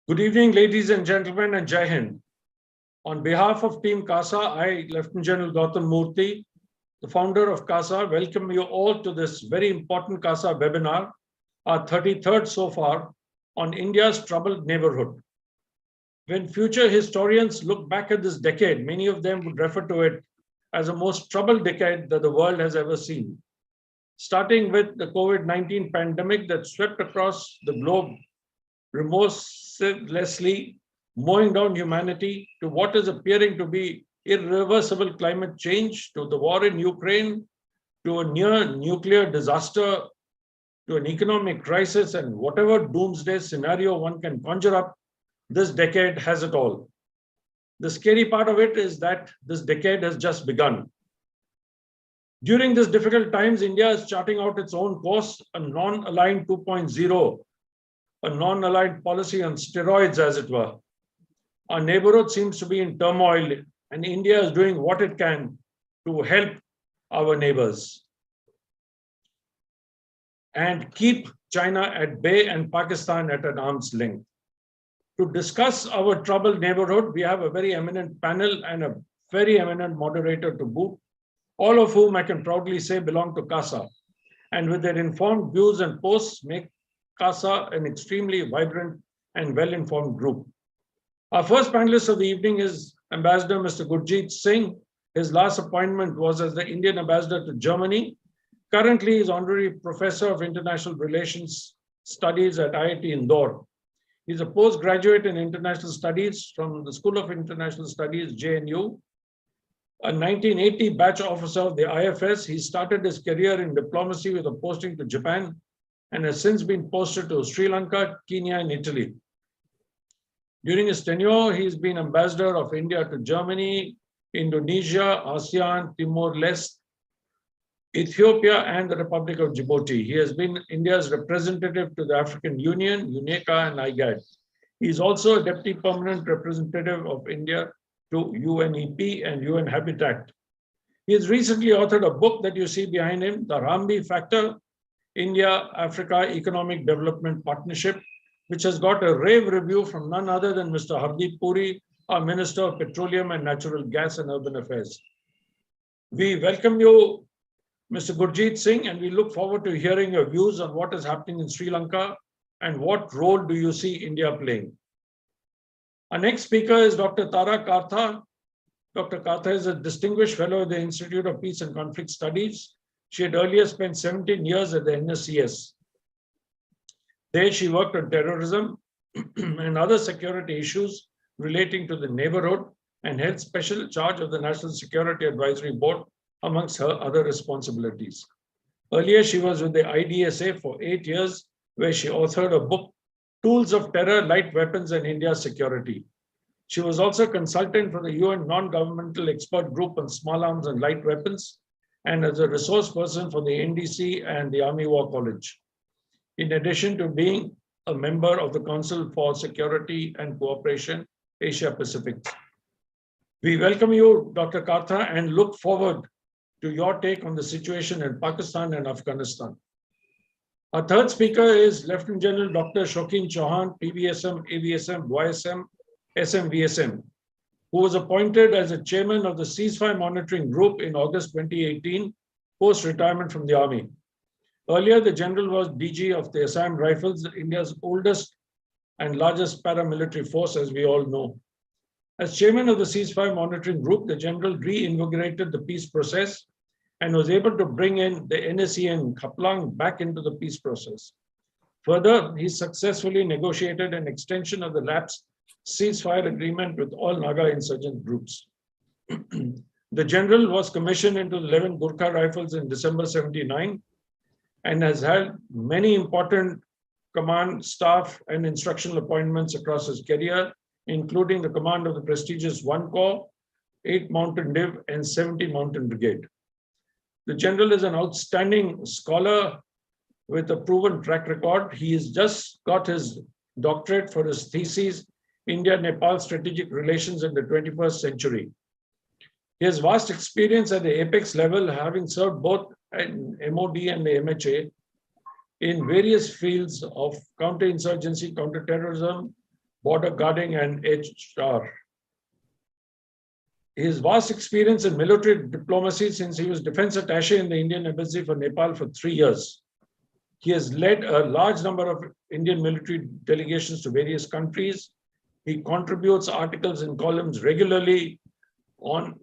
Good evening, ladies and gentlemen, and Jai Hind. On behalf of Team CASA, I, Lieutenant General Gautam Murthy, the founder of CASA, welcome you all to this very important CASA webinar, our 33rd so far, on India's troubled neighborhood. When future historians look back at this decade, many of them would refer to it as the most troubled decade that the world has ever seen. Starting with the COVID-19 pandemic that swept across the globe, remorselessly mowing down humanity, to what is appearing to be irreversible climate change, to the war in Ukraine, to a near nuclear disaster, to an economic crisis, and whatever doomsday scenario one can conjure up, this decade has it all. The scary part of it is that this decade has just begun. During these difficult times, India is charting out its own course, a non-aligned 2.0, a non-aligned policy on steroids, as it were. Our neighborhood seems to be in turmoil, and India is doing what it can to help our neighbors and keep China at bay and Pakistan at an arm's length. To discuss our troubled neighborhood, we have a very eminent panel and a very eminent moderator to boot, all of whom I can proudly say belong to CASA, and with their informed views and posts make CASA an extremely vibrant and well-informed group. Our first panelist of the evening is Ambassador Mr. Gurjeet Singh. His last appointment was as the Indian Ambassador to Germany. Currently, he is Honorary Professor of International Relations Studies at IIT Indore. He is a postgraduate in International Studies from the School of International Studies, JNU. A 1980 batch officer of the IFS, he started his career in diplomacy with a posting to Japan and has since been posted to Sri Lanka, Kenya, and Italy. During his tenure, he's been Ambassador of India to Germany, Indonesia, ASEAN, Timor-Leste, Ethiopia, and the Republic of Djibouti. He has been India's representative to the African Union, UNECA, and IGAD. He is also a Deputy Permanent Representative of India to UNEP and UN Habitat. He has recently authored a book that you see behind him, The Rambi Factor, India-Africa Economic Development Partnership, which has got a rave review from none other than Mr. Hardeep Puri, our Minister of Petroleum and Natural Gas and Urban Affairs. We welcome you, Mr. Gurjeet Singh, and we look forward to hearing your views on what is happening in Sri Lanka and what role do you see India playing. Our next speaker is Dr. Tara Kartha. Dr. Kartha is a distinguished fellow at the Institute of Peace and Conflict Studies. She had earlier spent 17 years at the NSCS. There she worked on terrorism and other security issues relating to the neighborhood and held special charge of the National Security Advisory Board, amongst her other responsibilities. Earlier, she was with the IDSA for 8 years, where she authored a book, Tools of Terror, Light Weapons and India's Security. She was also consultant for the UN Non-Governmental Expert Group on Small Arms and Light Weapons, and as a resource person for the NDC and the Army War College, in addition to being a member of the Council for Security and Cooperation, Asia Pacific. We welcome you, Dr. Kartha, and look forward to your take on the situation in Pakistan and Afghanistan. Our third speaker is Lieutenant General Dr. Shaukin Chauhan, PVSM, AVSM, YSM, SMVSM, who was appointed as a chairman of the Ceasefire Monitoring Group in August 2018, post-retirement from the Army. Earlier, the general was DG of the Assam Rifles, India's oldest and largest paramilitary force, as we all know. As chairman of the Ceasefire Monitoring Group, the general reinvigorated the peace process and was able to bring in the NSE and Khaplang back into the peace process. Further, he successfully negotiated an extension of the lapsed ceasefire agreement with all Naga insurgent groups. The general was commissioned into the 11 Gurkha Rifles in December 79 and has had many important command, staff, and instructional appointments across his career, including the command of the prestigious 1 Corps, 8 Mountain Div, and 70 Mountain Brigade. The general is an outstanding scholar with a proven track record. He has just got his doctorate for his thesis, India-Nepal Strategic Relations in the 21st Century. He has vast experience at the apex level, having served both in MOD and the MHA in various fields of counterinsurgency, counterterrorism, border guarding, and HR. His vast experience in military diplomacy since he was defense attaché in the Indian Embassy for Nepal for 3 years. He has led a large number of Indian military delegations to various countries. He contributes articles and columns regularly on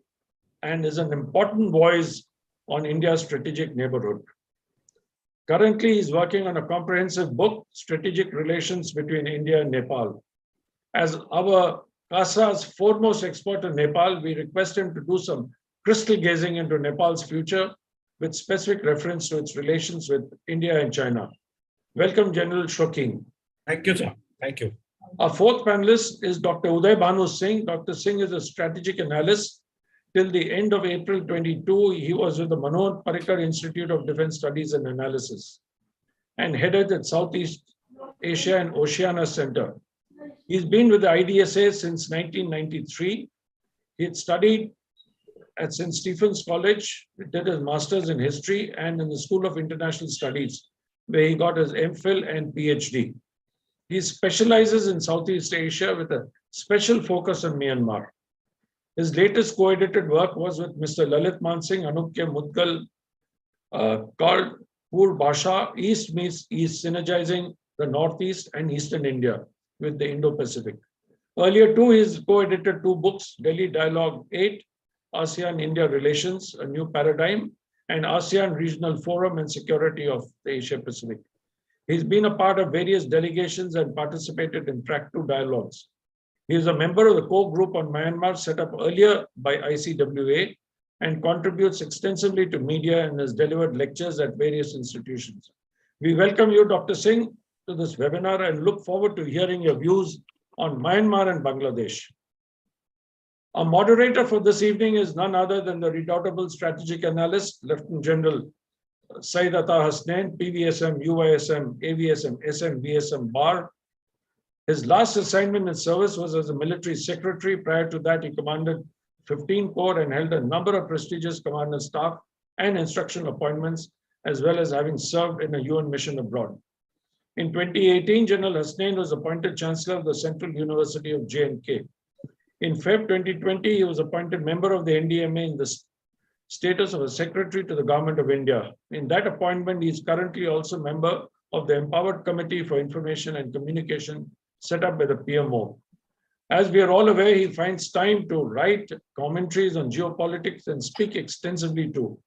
and is an important voice on India's strategic neighborhood. Currently, he's working on a comprehensive book, Strategic Relations between India and Nepal. As our CASA's foremost expert in Nepal, we request him to do some crystal gazing into Nepal's future with specific reference to its relations with India and China. Welcome, General Shokin. Thank you, sir. Thank you. Our fourth panelist is Dr. Uday Bhanu Singh. Dr. Singh is a strategic analyst. Till the end of April 22, he was with the Manohar Parrikar Institute of Defense Studies and Analysis and headed the Southeast Asia and Oceania Center. He's been with the IDSA since 1993. He had studied at St. Stephen's College, did his master's in history, and in the School of International Studies, where he got his MPhil and PhD. He specializes in Southeast Asia with a special focus on Myanmar. His latest co-edited work was with Mr. Lalit Mansingh, Anukya Mudgal, called Pur Bhasha, East meets East, synergizing the Northeast and Eastern India with the Indo-Pacific. Earlier too, he's co-edited 2 books, Delhi Dialogue 8, ASEAN-India Relations, A New Paradigm, and ASEAN Regional Forum and Security of the Asia-Pacific. He's been a part of various delegations and participated in Track 2 dialogues. He is a member of the core group on Myanmar set up earlier by ICWA and contributes extensively to media and has delivered lectures at various institutions. We welcome you, Dr. Singh, to this webinar and look forward to hearing your views on Myanmar and Bangladesh. Our moderator for this evening is none other than the redoubtable strategic analyst, Lieutenant General Syed Atta Hasnain, PVSM, UYSM, AVSM, SM, VSM, BAR. His last assignment in service was as a military secretary. Prior to that, he commanded 15 Corps and held a number of prestigious commander staff and instructional appointments, as well as having served in a UN mission abroad. In 2018, General Hasnain was appointed Chancellor of the Central University of J&K. In Feb 2020, he was appointed member of the NDMA in the status of a secretary to the Government of India. In that appointment, he is currently also member of the Empowered Committee for Information and Communication set up by the PMO. As we are all aware, he finds time to write commentaries on geopolitics and speak extensively too.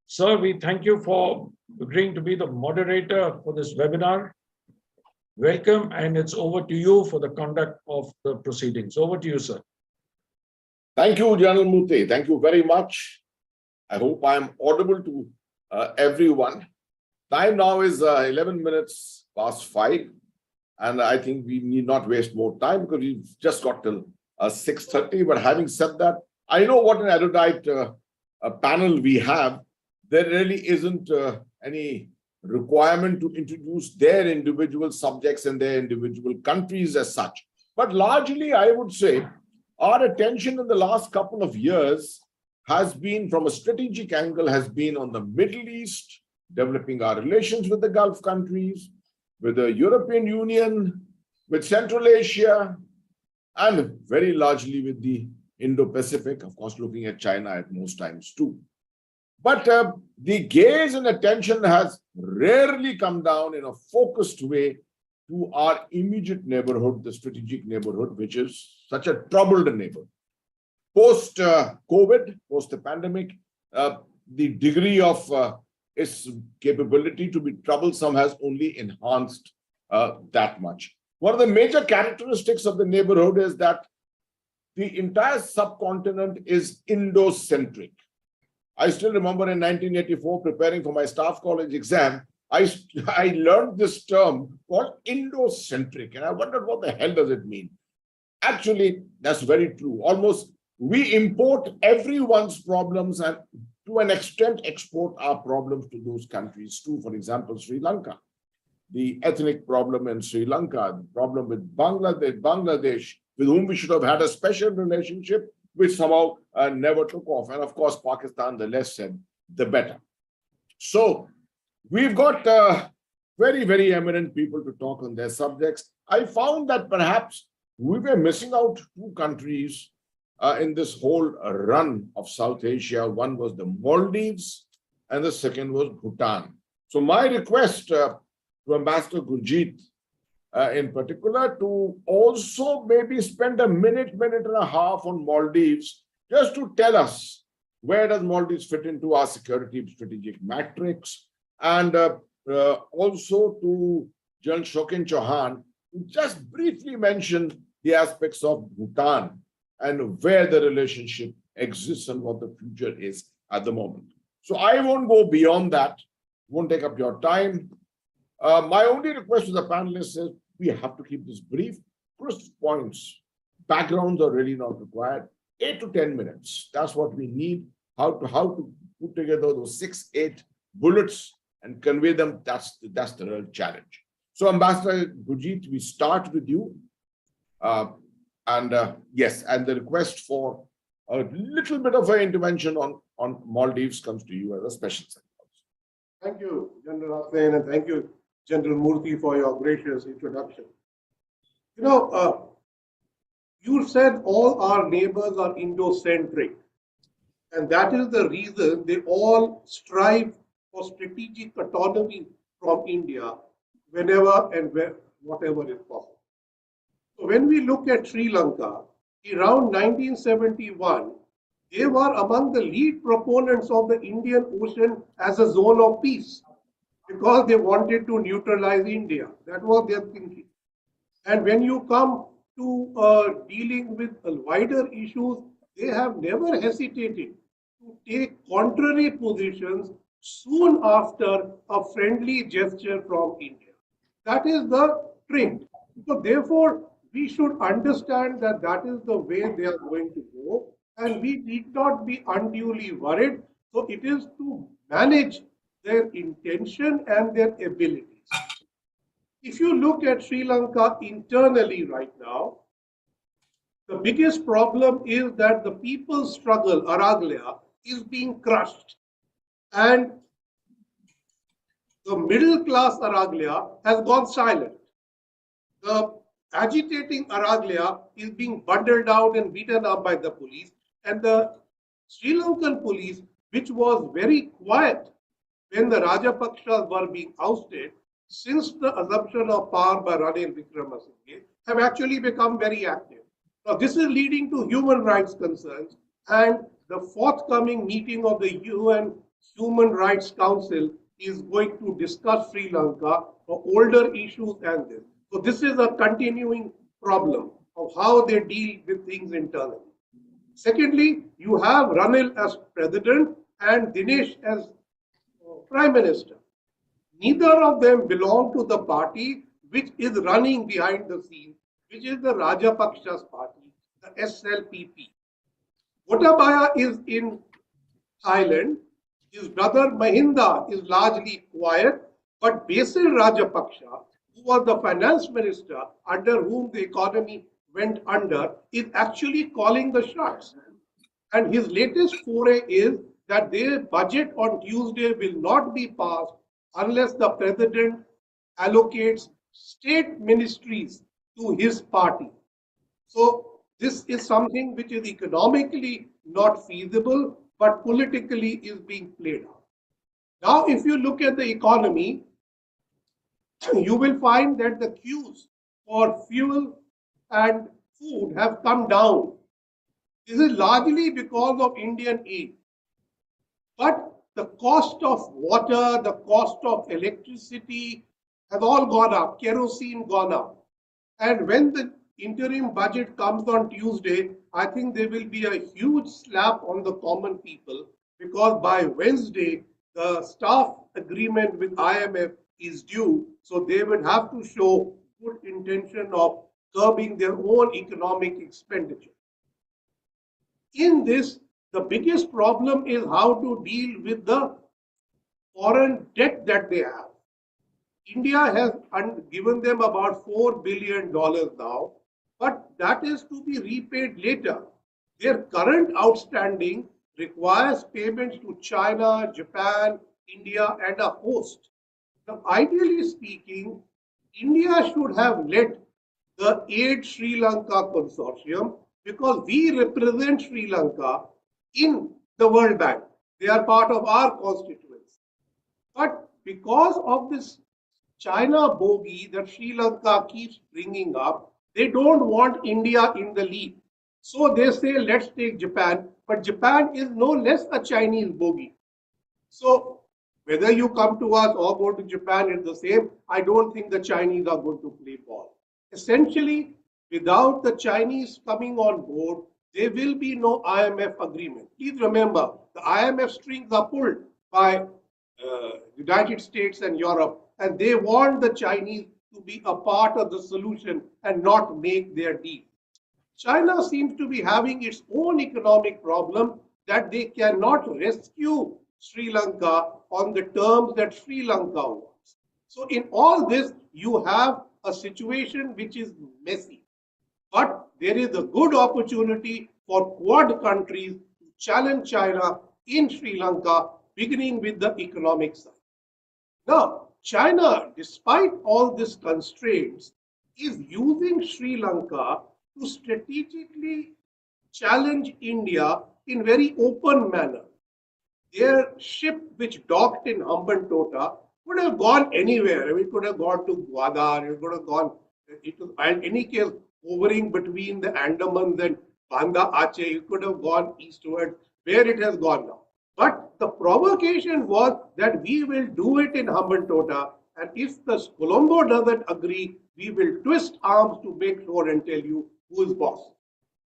Sir, we thank you for agreeing to be the moderator for this webinar. Welcome, and it's over to you for the conduct of the proceedings. Over to you, sir. Thank you, General Murthy. Thank you very much. I hope I am audible to everyone. Time now is 11 minutes past 5. And I think we need not waste more time because we've just got till 6:30. But having said that, I know what an erudite panel we have. There really isn't any requirement to introduce their individual subjects and their individual countries as such. But largely, I would say, our attention in the last couple of years has been, from a strategic angle, has been on the Middle East, developing our relations with the Gulf countries, with the European Union, with Central Asia, and very largely with the Indo-Pacific, of course, looking at China at most times too. But the gaze and attention has rarely come down in a focused way to our immediate neighborhood, the strategic neighborhood, which is such a troubled neighborhood. Post-COVID, post the pandemic, the degree of its capability to be troublesome has only enhanced that much. One of the major characteristics of the neighborhood is that the entire subcontinent is Indo-centric. I still remember in 1984, preparing for my staff college exam, I learned this term called Indo-centric, and I wondered what the hell does it mean? Actually, that's very true. Almost we import everyone's problems and to an extent export our problems to those countries too. For example, Sri Lanka, the ethnic problem in Sri Lanka, the problem with Bangladesh, with whom we should have had a special relationship, which somehow never took off. And of course, Pakistan, the less said, the better. So we've got very, very eminent people to talk on their subjects. I found that perhaps we were missing out two countries in this whole run of South Asia. One was the Maldives and the second was Bhutan. So my request to Ambassador Gurjeet in particular to also maybe spend a minute and a half on Maldives, just to tell us where does Maldives fit into our security strategic matrix, and also to General Shokin Chauhan, to just briefly mention the aspects of Bhutan and where the relationship exists and what the future is at the moment. So I won't go beyond that, won't take up your time. My only request to the panelists is we have to keep this brief, crisp points. Backgrounds are really not required. 8 to 10 minutes. That's what we need. How to put together those 6, 8 bullets and convey them. That's the real challenge. So Ambassador Gurjeet, we start with you. Yes, and the request for a little bit of an intervention on Maldives comes to you as a special secretary. Thank you, General Hussain, and thank you, General Murthy, for your gracious introduction. You know, you said all our neighbors are Indo-centric, and that is the reason they all strive for strategic autonomy from India whenever and whatever is possible. So when we look at Sri Lanka, around 1971, they were among the lead proponents of the Indian Ocean as a zone of peace because they wanted to neutralize India. That was their thinking. And when you come to dealing with wider issues, they have never hesitated to take contrary positions soon after a friendly gesture from India. That is the trend. So therefore, we should understand that that is the way they are going to go, and we need not be unduly worried. So it is to manage their intention and their abilities. If you look at Sri Lanka internally right now, the biggest problem is that the people's struggle, Araglia, is being crushed. And the middle class Araglia has gone silent. The agitating Araglia is being bundled out and beaten up by the police. And the Sri Lankan police, which was very quiet when the Rajapakshas were being ousted, since the assumption of power by Ranil Wickremesinghe, have actually become very active. Now, this is leading to human rights concerns, and the forthcoming meeting of the UN Human Rights Council is going to discuss Sri Lanka for older issues and this. So this is a continuing problem of how they deal with things internally. Secondly, you have Ranil as president and Dinesh as prime minister. Neither of them belong to the party which is running behind the scenes, which is the Rajapaksa's party, the SLPP. Gotabaya is in Thailand. His brother Mahinda is largely quiet, but Basil Rajapaksa, who was the finance minister under whom the economy went under, is actually calling the shots. And his latest foray is that their budget on Tuesday will not be passed unless the president allocates state ministries to his party. So this is something which is economically not feasible, but politically is being played out. Now, if you look at the economy, you will find that the queues for fuel and food have come down. This is largely because of Indian aid. But the cost of water, the cost of electricity have all gone up, kerosene gone up. And when the interim budget comes on Tuesday, I think there will be a huge slap on the common people, because by Wednesday, the staff agreement with IMF is due. So they would have to show good intention of curbing their own economic expenditure. In this, the biggest problem is how to deal with the foreign debt that they have. India has given them about $4 billion now, but that is to be repaid later. Their current outstanding requires payments to China, Japan, India, and a host. Now, ideally speaking, India should have let the Aid Sri Lanka Consortium because we represent Sri Lanka in the World Bank. They are part of our constituency. But because of this China bogey that Sri Lanka keeps bringing up, they don't want India in the lead. So they say, let's take Japan. But Japan is no less a Chinese bogey. So whether you come to us or go to Japan is the same. I don't think the Chinese are going to play ball. Essentially, without the Chinese coming on board, there will be no IMF agreement. Please remember, the IMF strings are pulled by United States and Europe, and they want the Chinese to be a part of the solution and not make their deal. China seems to be having its own economic problem that they cannot rescue Sri Lanka on the terms that Sri Lanka wants. So in all this, you have a situation which is messy. But there is a good opportunity for Quad countries to challenge China in Sri Lanka, beginning with the economic side. Now, China, despite all these constraints, is using Sri Lanka to strategically challenge India in very open manner. Their ship which docked in Hambantota could have gone anywhere. It could have gone to Gwadar, it could have gone, in any case, hovering between the Andamans and Banda Aceh, it could have gone eastward, where it has gone now. But the provocation was that we will do it in Hambantota, and if the Colombo doesn't agree, we will twist arms to make sure and tell you who is boss.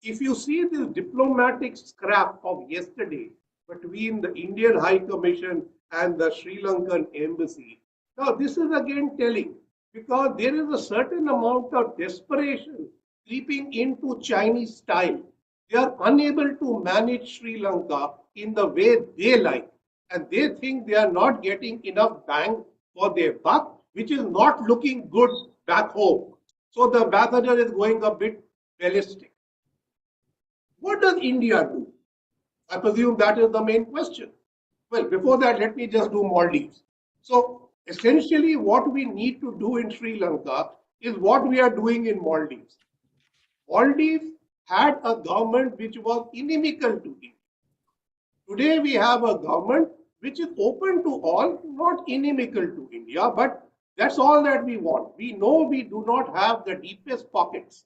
If you see this diplomatic scrap of yesterday between the Indian High Commission and the Sri Lankan embassy, now this is again telling, because there is a certain amount of desperation creeping into Chinese style. They are unable to manage Sri Lanka in the way they like, and they think they are not getting enough bang for their buck, which is not looking good back home. So the ambassador is going a bit ballistic. What does India do? I presume that is the main question. Well, before that, let me just do Maldives. So essentially what we need to do in Sri Lanka is what we are doing in Maldives. Maldives had a government which was inimical to India. Today we have a government which is open to all, not inimical to India, but that's all that we want. We know we do not have the deepest pockets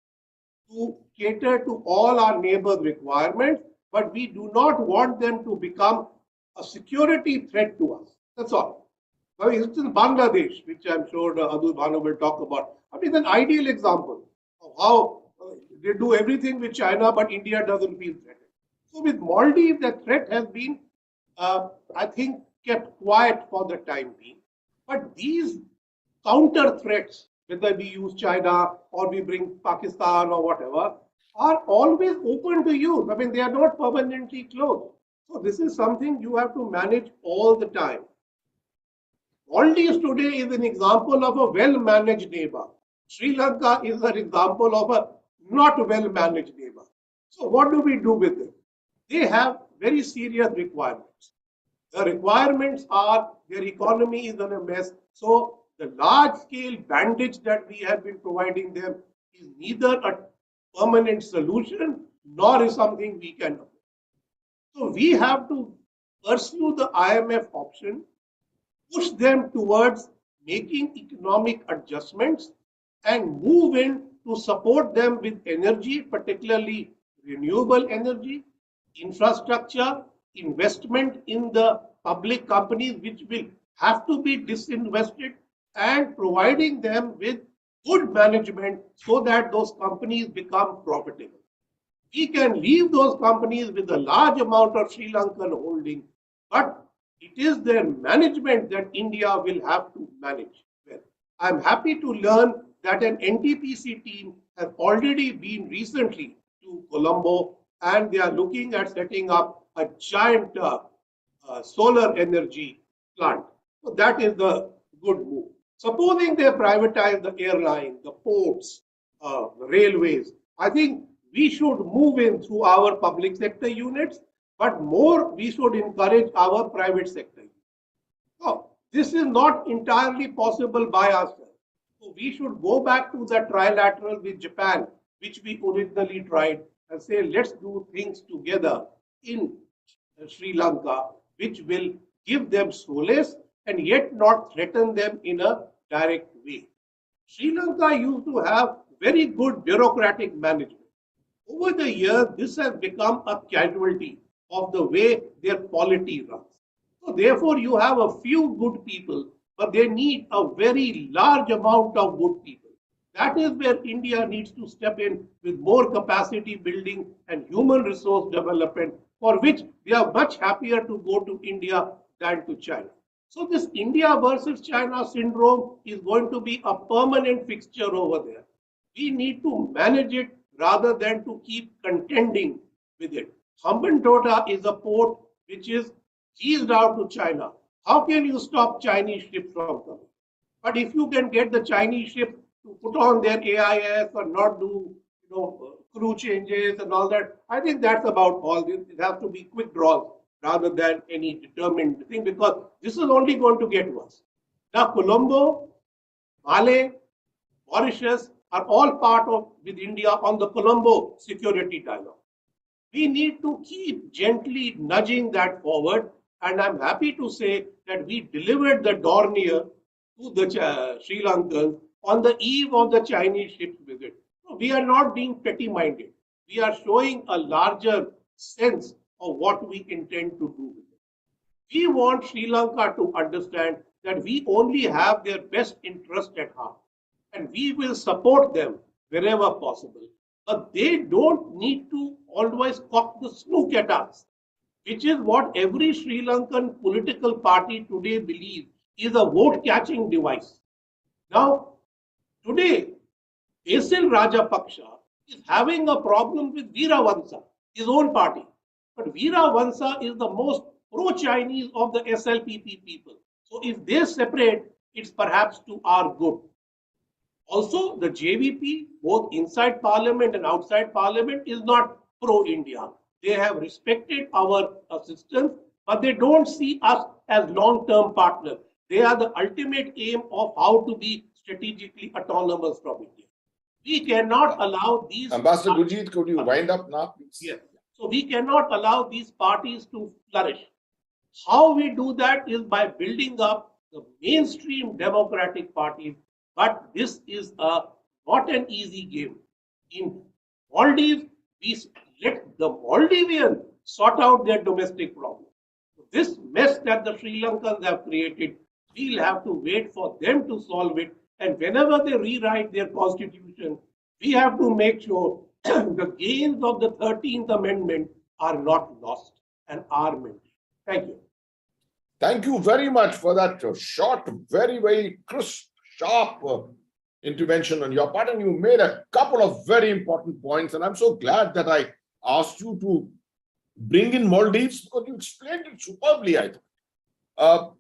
to cater to all our neighbors' requirements, but we do not want them to become a security threat to us. That's all. Now, it's in Bangladesh, which I'm sure Adul Bhanu will talk about. I mean, it's an ideal example of how they do everything with China, but India doesn't feel threatened. So with Maldives, the threat has been, I think, kept quiet for the time being. But these counter threats, whether we use China or we bring Pakistan or whatever, are always open to use. I mean, they are not permanently closed. So this is something you have to manage all the time. Maldives today is an example of a well-managed neighbor. Sri Lanka is an example of a not well-managed neighbor. So what do we do with them? They have very serious requirements. The requirements are their economy is in a mess. So the large-scale bandage that we have been providing them is neither a permanent solution nor is something we can afford. So we have to pursue the IMF option, push them towards making economic adjustments and move in to support them with energy, particularly renewable energy, infrastructure, investment in the public companies which will have to be disinvested, and providing them with good management so that those companies become profitable. We can leave those companies with a large amount of Sri Lankan holding, but it is their management that India will have to manage well. I'm happy to learn that an NTPC team has already been recently to Colombo, and they are looking at setting up a giant solar energy plant. So that is the good move. Supposing they privatize the airline, the ports, the railways, I think we should move in through our public sector units, but more we should encourage our private sector. So this is not entirely possible by ourselves. So we should go back to the trilateral with Japan, which we originally tried, and say, let's do things together in Sri Lanka, which will give them solace and yet not threaten them in a direct way. Sri Lanka used to have very good bureaucratic management. Over the years, this has become a casualty of the way their polity runs. So therefore, you have a few good people, but they need a very large amount of good people. That is where India needs to step in with more capacity building and human resource development, for which they are much happier to go to India than to China. So this India versus China syndrome is going to be a permanent fixture over there. We need to manage it rather than to keep contending with it. Hambantota is a port which is leased out to China. How can you stop Chinese ships from coming? But if you can get the Chinese ships to put on their AIS or not do, crew changes and all that, I think that's about all. It has to be quick draws rather than any determined thing, because this is only going to get worse. Now, Colombo, Malé, Mauritius are all part of with India on the Colombo security dialogue. We need to keep gently nudging that forward, and I'm happy to say that we delivered the Dornier to the Sri Lankans on the eve of the Chinese ship's visit. So we are not being petty-minded. We are showing a larger sense of what we intend to do with it. We want Sri Lanka to understand that we only have their best interest at heart, and we will support them wherever possible. But they don't need to always cock the snook at us, which is what every Sri Lankan political party today believes is a vote-catching device. Now, today, Basil Rajapaksa is having a problem with Veeravansa, his own party. But Veeravansa is the most pro-Chinese of the SLPP people. So if they separate, it's perhaps to our good. Also, the JVP, both inside parliament and outside parliament, is not pro-India. They have respected our assistance, but they don't see us as long-term partners. They are the ultimate aim of how to be strategically autonomous from India. We cannot allow these... Ambassador Gurjeet, could you wind up now, please? Yes. So we cannot allow these parties to flourish. How we do that is by building up the mainstream democratic parties, but this is not an easy game. In Maldives, we let the Maldivians sort out their domestic problems. This mess that the Sri Lankans have created, we'll have to wait for them to solve it. And whenever they rewrite their constitution, we have to make sure the gains of the 13th Amendment are not lost and are maintained. Thank you. Thank you very much for that short, very, very crisp, sharp intervention on your part. And you made a couple of very important points. And I'm so glad that I asked you to bring in Maldives, because you explained it superbly, I think.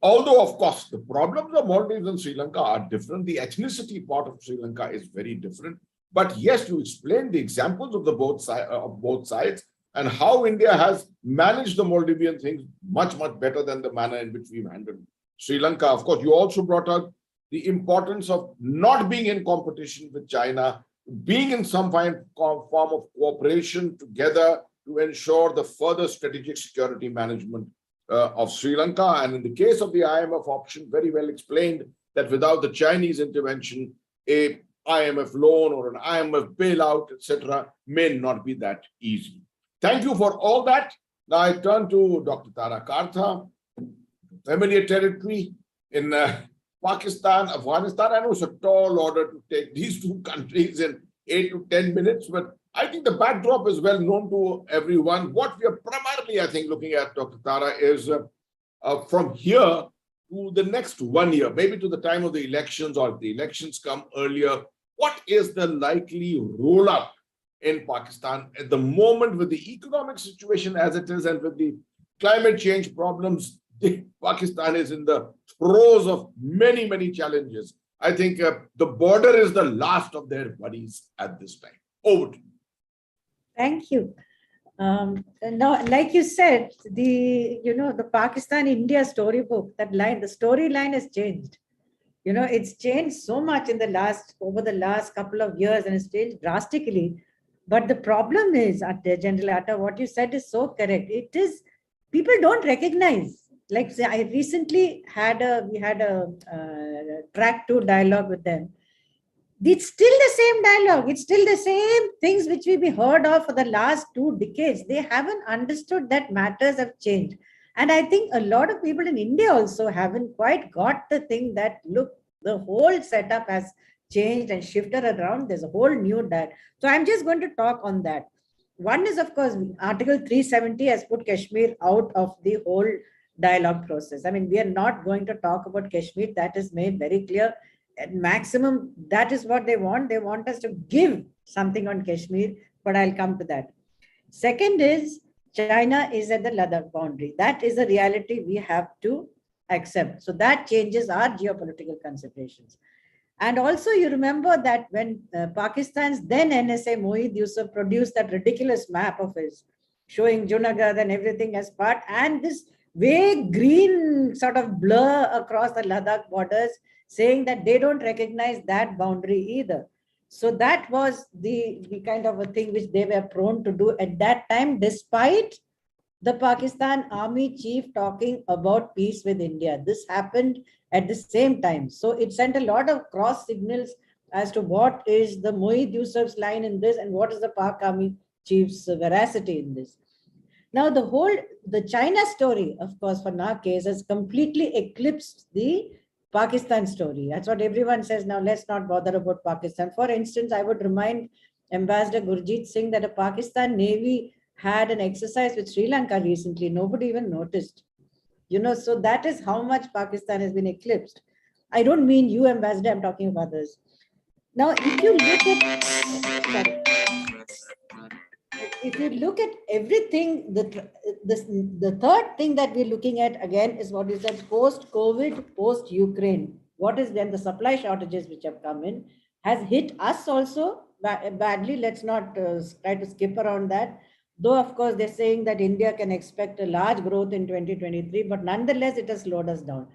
Although, of course, the problems of Maldives and Sri Lanka are different. The ethnicity part of Sri Lanka is very different. But yes, you explained the examples of both sides and how India has managed the Maldivian things much, much better than the manner in which we've handled Sri Lanka. Of course, you also brought up the importance of not being in competition with China, being in some form of cooperation together to ensure the further strategic security management of Sri Lanka. And in the case of the IMF option, very well explained that without the Chinese intervention, a IMF loan or an IMF bailout, etc., may not be that easy. Thank you for all that. Now I turn to Dr. Tara Kartha, familiar territory in Pakistan, Afghanistan. I know it's a tall order to take these two countries in 8 to 10 minutes, but I think the backdrop is well known to everyone. What we are primarily, I think, looking at, Dr. Tara, is from here to the next 1 year, maybe to the time of the elections, or if the elections come earlier, what is the likely roll-up in Pakistan at the moment with the economic situation as it is and with the climate change problems? Pakistan is in the throes of many, many challenges. I think the border is the last of their worries at this time. Over to you. Thank you. Now, like you said, the Pakistan-India storybook, that line, the storyline has changed. It's changed so much over the last couple of years, and it's changed drastically. But the problem is, General Atta, what you said is so correct. It is, people don't recognize. Like, say, I recently we had a track 2 dialogue with them. It's still the same dialogue. It's still the same things which we heard of for the last 2 decades. They haven't understood that matters have changed. And I think a lot of people in India also haven't quite got the thing that, look, the whole setup has changed and shifted around. There's a whole new diet. So I'm just going to talk on that. One is, of course, Article 370 has put Kashmir out of the whole dialogue process. I mean, we are not going to talk about Kashmir. That is made very clear. At maximum, that is what they want. They want us to give something on Kashmir, but I'll come to that. Second is, China is at the Ladakh boundary. That is a reality we have to accept. So that changes our geopolitical considerations. And also, you remember that when Pakistan's then NSA Mohid Yusuf produced that ridiculous map of his, showing Junagadh and everything as part, and this vague green sort of blur across the Ladakh borders, saying that they don't recognize that boundary either. So that was the kind of a thing which they were prone to do at that time, despite the Pakistan army chief talking about peace with India. This happened at the same time. So it sent a lot of cross signals as to what is the Mohid Yusuf's line in this and what is the Pak army chief's veracity in this. Now, the China story, of course, for our case, has completely eclipsed the Pakistan story. That's what everyone says now. Let's not bother about Pakistan. For instance, I would remind Ambassador Gurjeet Singh that a Pakistan Navy had an exercise with Sri Lanka recently. Nobody even noticed. So that is how much Pakistan has been eclipsed. I don't mean you, Ambassador, I'm talking of others. Now, if you look at everything, the third thing that we're looking at again is what is that post-COVID, post-Ukraine. What is then the supply shortages which have come in has hit us also badly. Let's not try to skip around that. Though, of course, they're saying that India can expect a large growth in 2023, but nonetheless, it has slowed us down.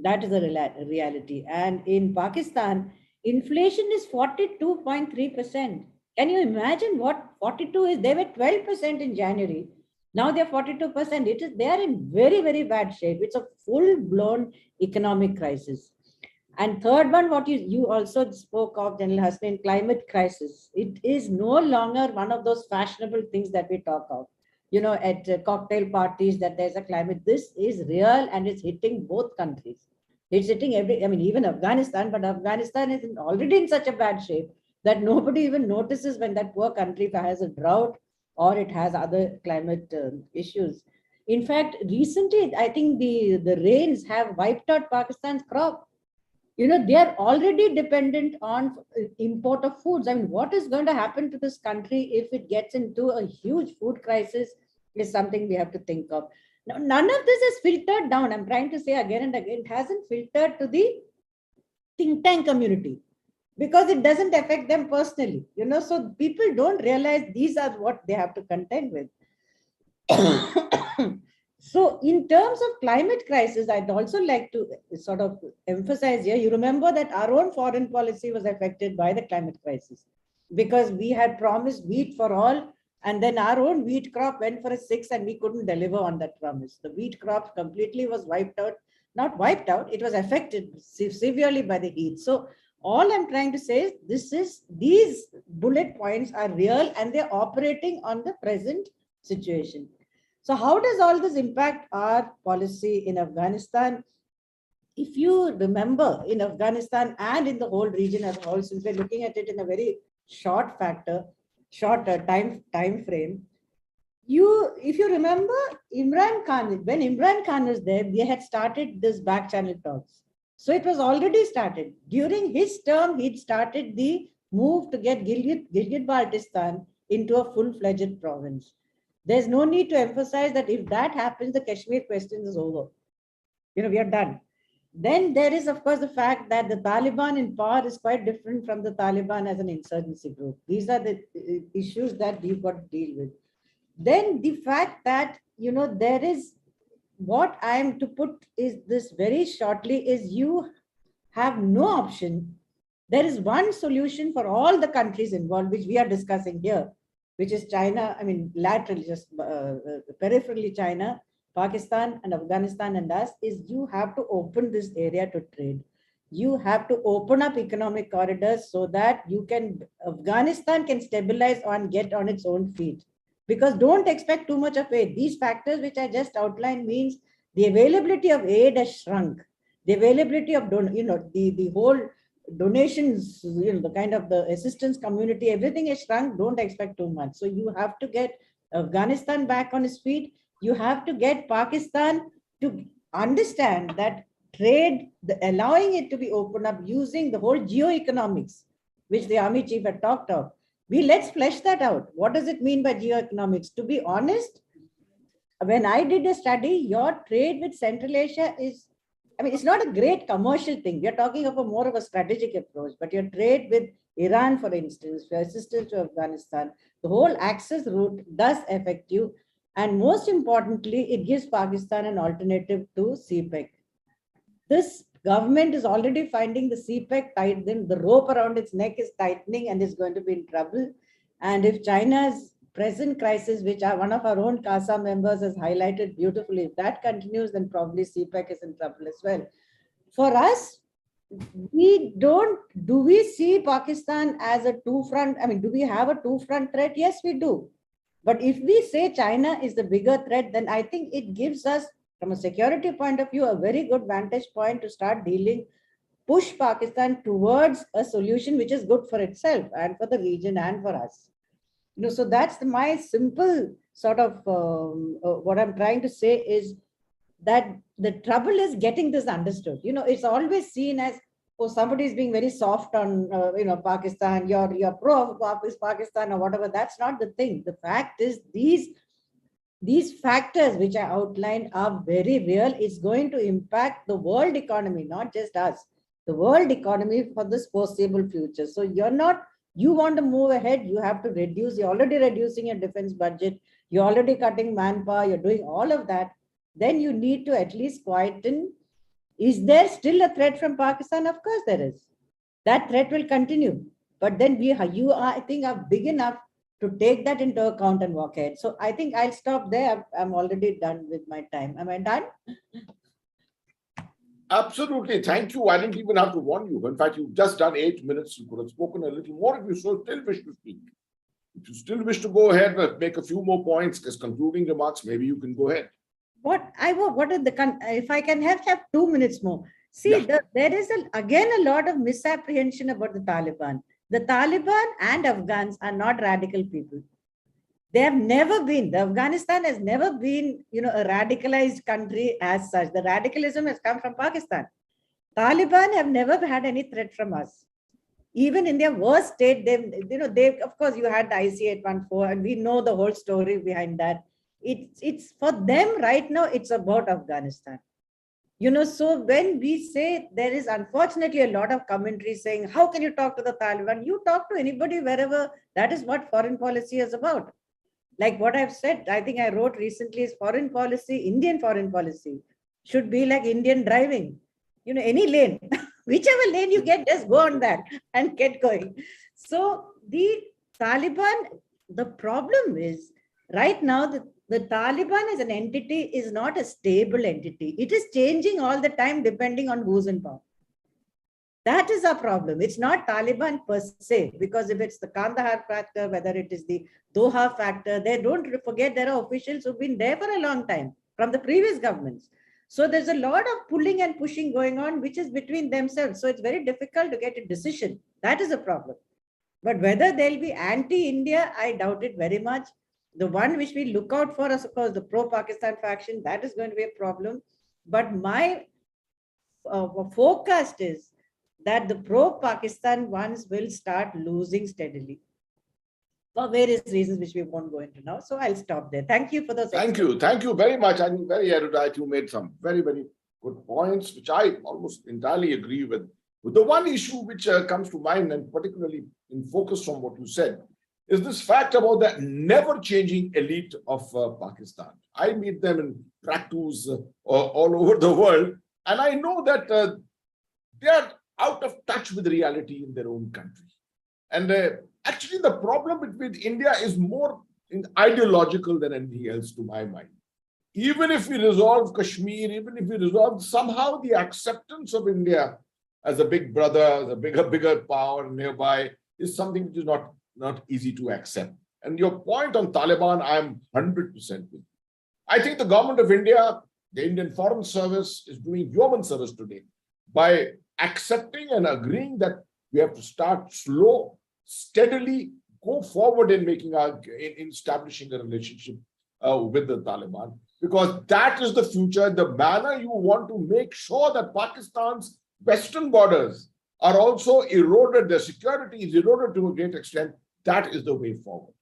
That is a reality. And in Pakistan, inflation is 42.3%. Can you imagine what 42 is? They were 12% in January. Now they're 42%. They are in very, very bad shape. It's a full-blown economic crisis. And third one, what you also spoke of, General Hasnain, climate crisis. It is no longer one of those fashionable things that we talk of, at cocktail parties, that there's a climate. This is real and it's hitting both countries. It's hitting even Afghanistan, but Afghanistan is already in such a bad shape that nobody even notices when that poor country has a drought or it has other climate issues. In fact, recently, I think the rains have wiped out Pakistan's crop. They are already dependent on import of foods. I mean, what is going to happen to this country if it gets into a huge food crisis is something we have to think of. Now, none of this is filtered down. I'm trying to say again and again, it hasn't filtered to the think tank community because it doesn't affect them personally. So people don't realize these are what they have to contend with. So in terms of climate crisis, I'd also like to sort of emphasize here, you remember that our own foreign policy was affected by the climate crisis because we had promised wheat for all, and then our own wheat crop went for a 6 and we couldn't deliver on that promise. The wheat crop completely was wiped out, not wiped out, it was affected severely by the heat. So all I'm trying to say is these bullet points are real and they're operating on the present situation. So how does all this impact our policy in Afghanistan? If you remember, in Afghanistan and in the whole region as a whole, since we're looking at it in a very short time frame, if you remember Imran Khan, when Imran Khan was there, we had started this back channel talks. So it was already started. During his term, he'd started the move to get Gilgit-Baltistan into a full-fledged province. There's no need to emphasize that if that happens, the Kashmir question is over. We are done. Then there is, of course, the fact that the Taliban in power is quite different from the Taliban as an insurgency group. These are the issues that we've got to deal with. Then the fact that, there is, what I am to put is this very shortly, is you have no option. There is one solution for all the countries involved, which we are discussing here, which is China, I mean, laterally, just peripherally China, Pakistan and Afghanistan and us, is you have to open this area to trade. You have to open up economic corridors so that Afghanistan can stabilize and get on its own feet. Because don't expect too much of aid. These factors which I just outlined means the availability of aid has shrunk. The availability of, the whole donations, the kind of the assistance community, everything is shrunk. Don't expect too much. So you have to get Afghanistan back on its feet. You have to get Pakistan to understand that trade, allowing it to be opened up using the whole geoeconomics, which the army chief had talked of. Let's flesh that out. What does it mean by geoeconomics? To be honest, when I did a study, your trade with Central Asia is, it's not a great commercial thing. We are talking of more of a strategic approach, but your trade with Iran, for instance, for assistance to Afghanistan, the whole access route does affect you. And most importantly, it gives Pakistan an alternative to CPEC. This government is already finding the CPEC tightened, the rope around its neck is tightening and is going to be in trouble. And if China's present crisis, which one of our own CASA members has highlighted beautifully, if that continues, then probably CPEC is in trouble as well. For us, do we see Pakistan as a two-front? Do we have a two-front threat? Yes, we do. But if we say China is the bigger threat, then I think it gives us, from a security point of view, a very good vantage point to start push Pakistan towards a solution which is good for itself and for the region and for us. So that's my simple sort of, what I'm trying to say is that the trouble is getting this understood. It's always seen as, oh, somebody is being very soft on, Pakistan, you're pro Pakistan or whatever. That's not the thing. The fact is these factors which I outlined are very real. It's going to impact the world economy, not just us, the world economy for this foreseeable future. So you want to move ahead, you have to reduce, you're already reducing your defense budget, you're already cutting manpower, you're doing all of that. Then you need to at least quieten. Is there still a threat from Pakistan? Of course there is. That threat will continue. But then I think, are big enough to take that into account and walk ahead. So I think I'll stop there. I'm already done with my time. Am I done? Absolutely. Thank you. I didn't even have to warn you. In fact, you've just done 8 minutes. You could have spoken a little more if you still wish to speak. If you still wish to go ahead and make a few more points as concluding remarks, maybe you can go ahead. If I can have 2 minutes more. See, yeah. There is again a lot of misapprehension about the Taliban. The Taliban and Afghans are not radical people. They have never been. Afghanistan has never been, a radicalized country as such. The radicalism has come from Pakistan. Taliban have never had any threat from us. Even in their worst state, they of course, you had the IC-814, and we know the whole story behind that. It's for them right now, it's about Afghanistan. So when we say there is unfortunately a lot of commentary saying, how can you talk to the Taliban? You talk to anybody wherever. That is what foreign policy is about. Like what I've said, I think I wrote recently is foreign policy, Indian foreign policy should be like Indian driving. Any lane, whichever lane you get, just go on that and get going. So the Taliban, the problem is right now, the Taliban as an entity is not a stable entity. It is changing all the time depending on who's in power. That is our problem. It's not Taliban per se, because if it's the Kandahar factor, whether it is the Doha factor, they don't forget there are officials who've been there for a long time from the previous governments. So there's a lot of pulling and pushing going on, which is between themselves. So it's very difficult to get a decision. That is a problem. But whether they'll be anti-India, I doubt it very much. The one which we look out for is, of course, the pro-Pakistan faction. That is going to be a problem. But my forecast is that the pro-Pakistan ones will start losing steadily for various reasons, which we won't go into now. So I'll stop there. Thank you for those. Thank you. Thank you very much. I'm very erudite. You made some very, very good points, which I almost entirely agree with. But the one issue which comes to mind, and particularly in focus from what you said, is this fact about the never-changing elite of Pakistan. I meet them in practice all over the world, and I know that they are out of touch with reality in their own country. And actually, the problem with India is more ideological than anything else, to my mind. Even if we resolve Kashmir, even if we resolve somehow the acceptance of India as a big brother, as a bigger power nearby, is something which is not easy to accept. And your point on Taliban, I am 100% with you. I think the government of India, the Indian Foreign Service, is doing human service today by accepting and agreeing that we have to start slow, steadily go forward in in establishing a relationship with the Taliban, because that is the future. The manner you want to make sure that Pakistan's western borders are also eroded, their security is eroded to a great extent. That is the way forward.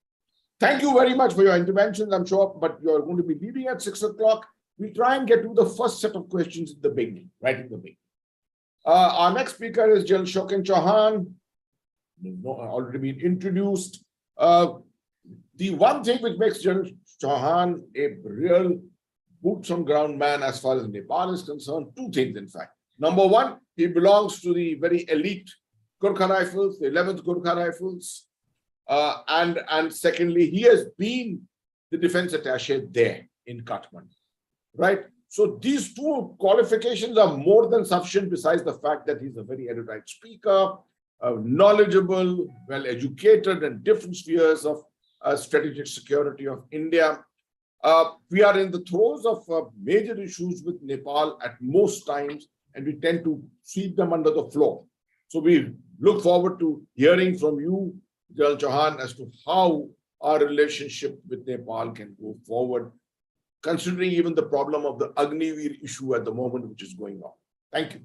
Thank you very much for your interventions, I'm sure, but you're going to be leaving at 6 o'clock. We'll try and get to the first set of questions in the beginning, right in the beginning. Our next speaker is General Shokin Chauhan, already been introduced. The one thing which makes General Chauhan a real boots on ground man as far as Nepal is concerned, two things in fact. Number one, he belongs to the very elite Gurkha Rifles, the 11th Gurkha Rifles. And secondly, he has been the defense attaché there in Kathmandu, right? So these two qualifications are more than sufficient, besides the fact that he's a very erudite speaker, knowledgeable, well-educated in different spheres of strategic security of India. We are in the throes of major issues with Nepal at most times, and we tend to sweep them under the floor. So we look forward to hearing from you, General Chauhan, as to how our relationship with Nepal can go forward, considering even the problem of the Agniveer issue at the moment, which is going on. Thank you.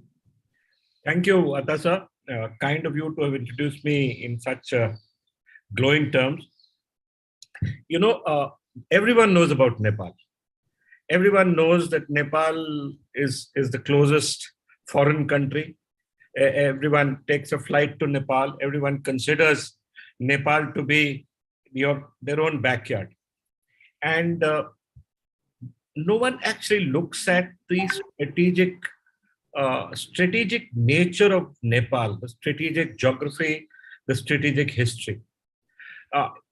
Thank you, Atasa. Kind of you to have introduced me in such glowing terms. You know, everyone knows about Nepal. Everyone knows that Nepal is the closest foreign country. Everyone takes a flight to Nepal. Everyone considers Nepal to be their own backyard. And no one actually looks at the strategic nature of Nepal, the strategic geography, the strategic history.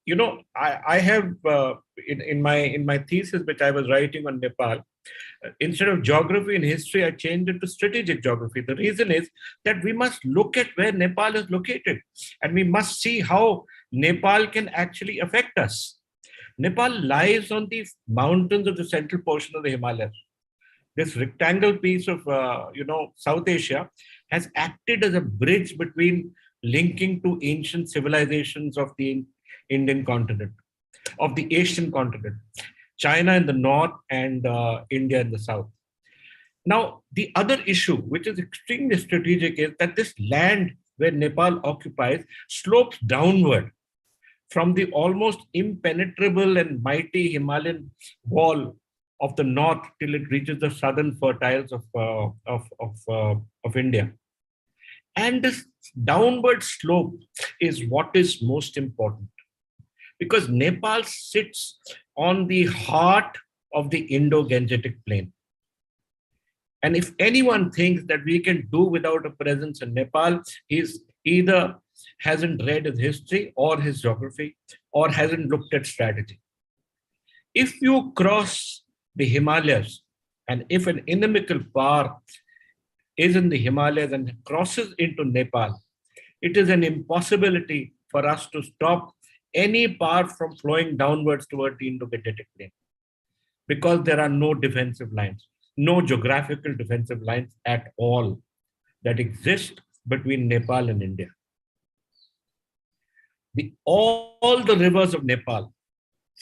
You know, I have in my thesis, which I was writing on Nepal, instead of geography and history, I changed it to strategic geography. The reason is that we must look at where Nepal is located, and we must see how Nepal can actually affect us. Nepal lies on the mountains of the central portion of the Himalayas. This rectangle piece of South Asia has acted as a bridge between linking to ancient civilizations of the Indian continent, of the Asian continent, China in the north and India in the south. Now, the other issue, which is extremely strategic, is that this land where Nepal occupies slopes downward from the almost impenetrable and mighty Himalayan wall of the north till it reaches the southern fertiles of India. And this downward slope is what is most important, because Nepal sits on the heart of the Indo-Gangetic plain. And if anyone thinks that we can do without a presence in Nepal, he's either hasn't read his history or his geography, or hasn't looked at strategy. If you cross the Himalayas, and if an inimical power is in the Himalayas and crosses into Nepal, it is an impossibility for us to stop any power from flowing downwards toward the Indo-Gangetic plain, because there are no defensive lines, no geographical defensive lines at all that exist between Nepal and India. All the rivers of Nepal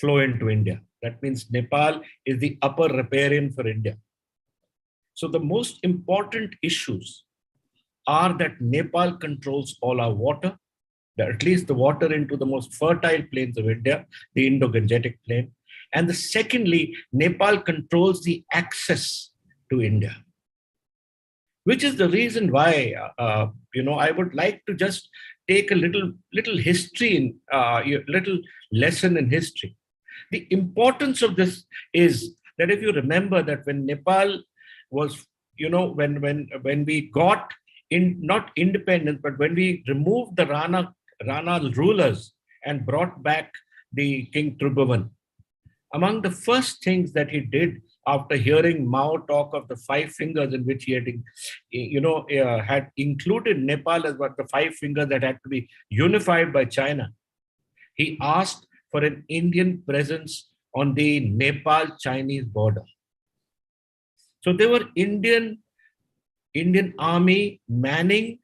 flow into India. That means Nepal is the upper riparian for India. So the most important issues are that Nepal controls all our water, at least the water into the most fertile plains of India, the Indo-Gangetic plain. And secondly, Nepal controls the access to India, which is the reason why, I would like to just take a little history, little lesson in history. The importance of this is that if you remember that when Nepal was, when we got not independence, but when we removed the Rana rulers and brought back the King Tribhuvan, among the first things that he did after hearing Mao talk of the 5 fingers, in which he had, had included Nepal as one of the 5 fingers that had to be unified by China, he asked for an Indian presence on the Nepal-Chinese border. So there were Indian army manning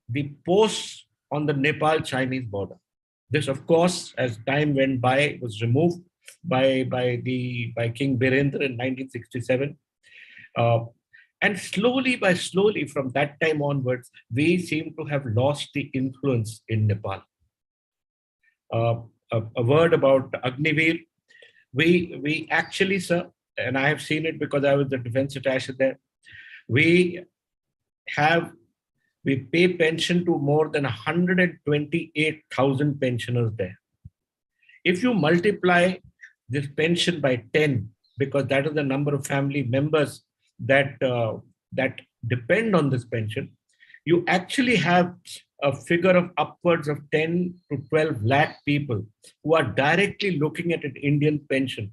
the posts on the Nepal-Chinese border. This, of course, as time went by, was removed by King Birendra in 1967. And slowly from that time onwards, we seem to have lost the influence in Nepal. A word about Agniveer. We actually, sir, and I have seen it because I was the defense attaché there, we pay pension to more than 128,000 pensioners there. If you multiply this pension by 10, because that is the number of family members that depend on this pension, you actually have a figure of upwards of 10 to 12 lakh people who are directly looking at an Indian pension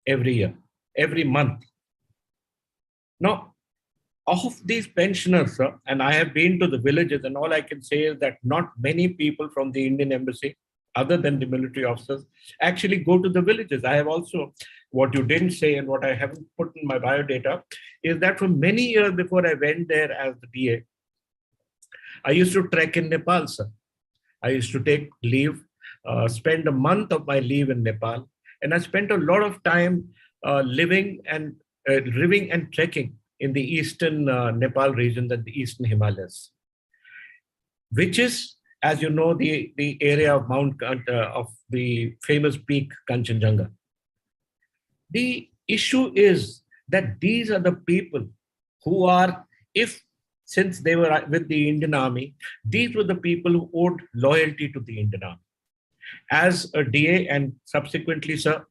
every year, every month. Now, of these pensioners, sir, and I have been to the villages, and all I can say is that not many people from the Indian embassy, other than the military officers, actually go to the villages. I have also, what you didn't say and what I haven't put in my biodata, is that for many years before I went there as the DA, I used to trek in Nepal, sir. I used to take leave, spend a month of my leave in Nepal, and I spent a lot of time living and trekking in the eastern Nepal region and the eastern Himalayas, which is, as you know, the area of of the famous peak Kanchenjunga. The issue is that these are the people who are, since they were with the Indian Army, these were the people who owed loyalty to the Indian Army. As a DA and subsequently, sir,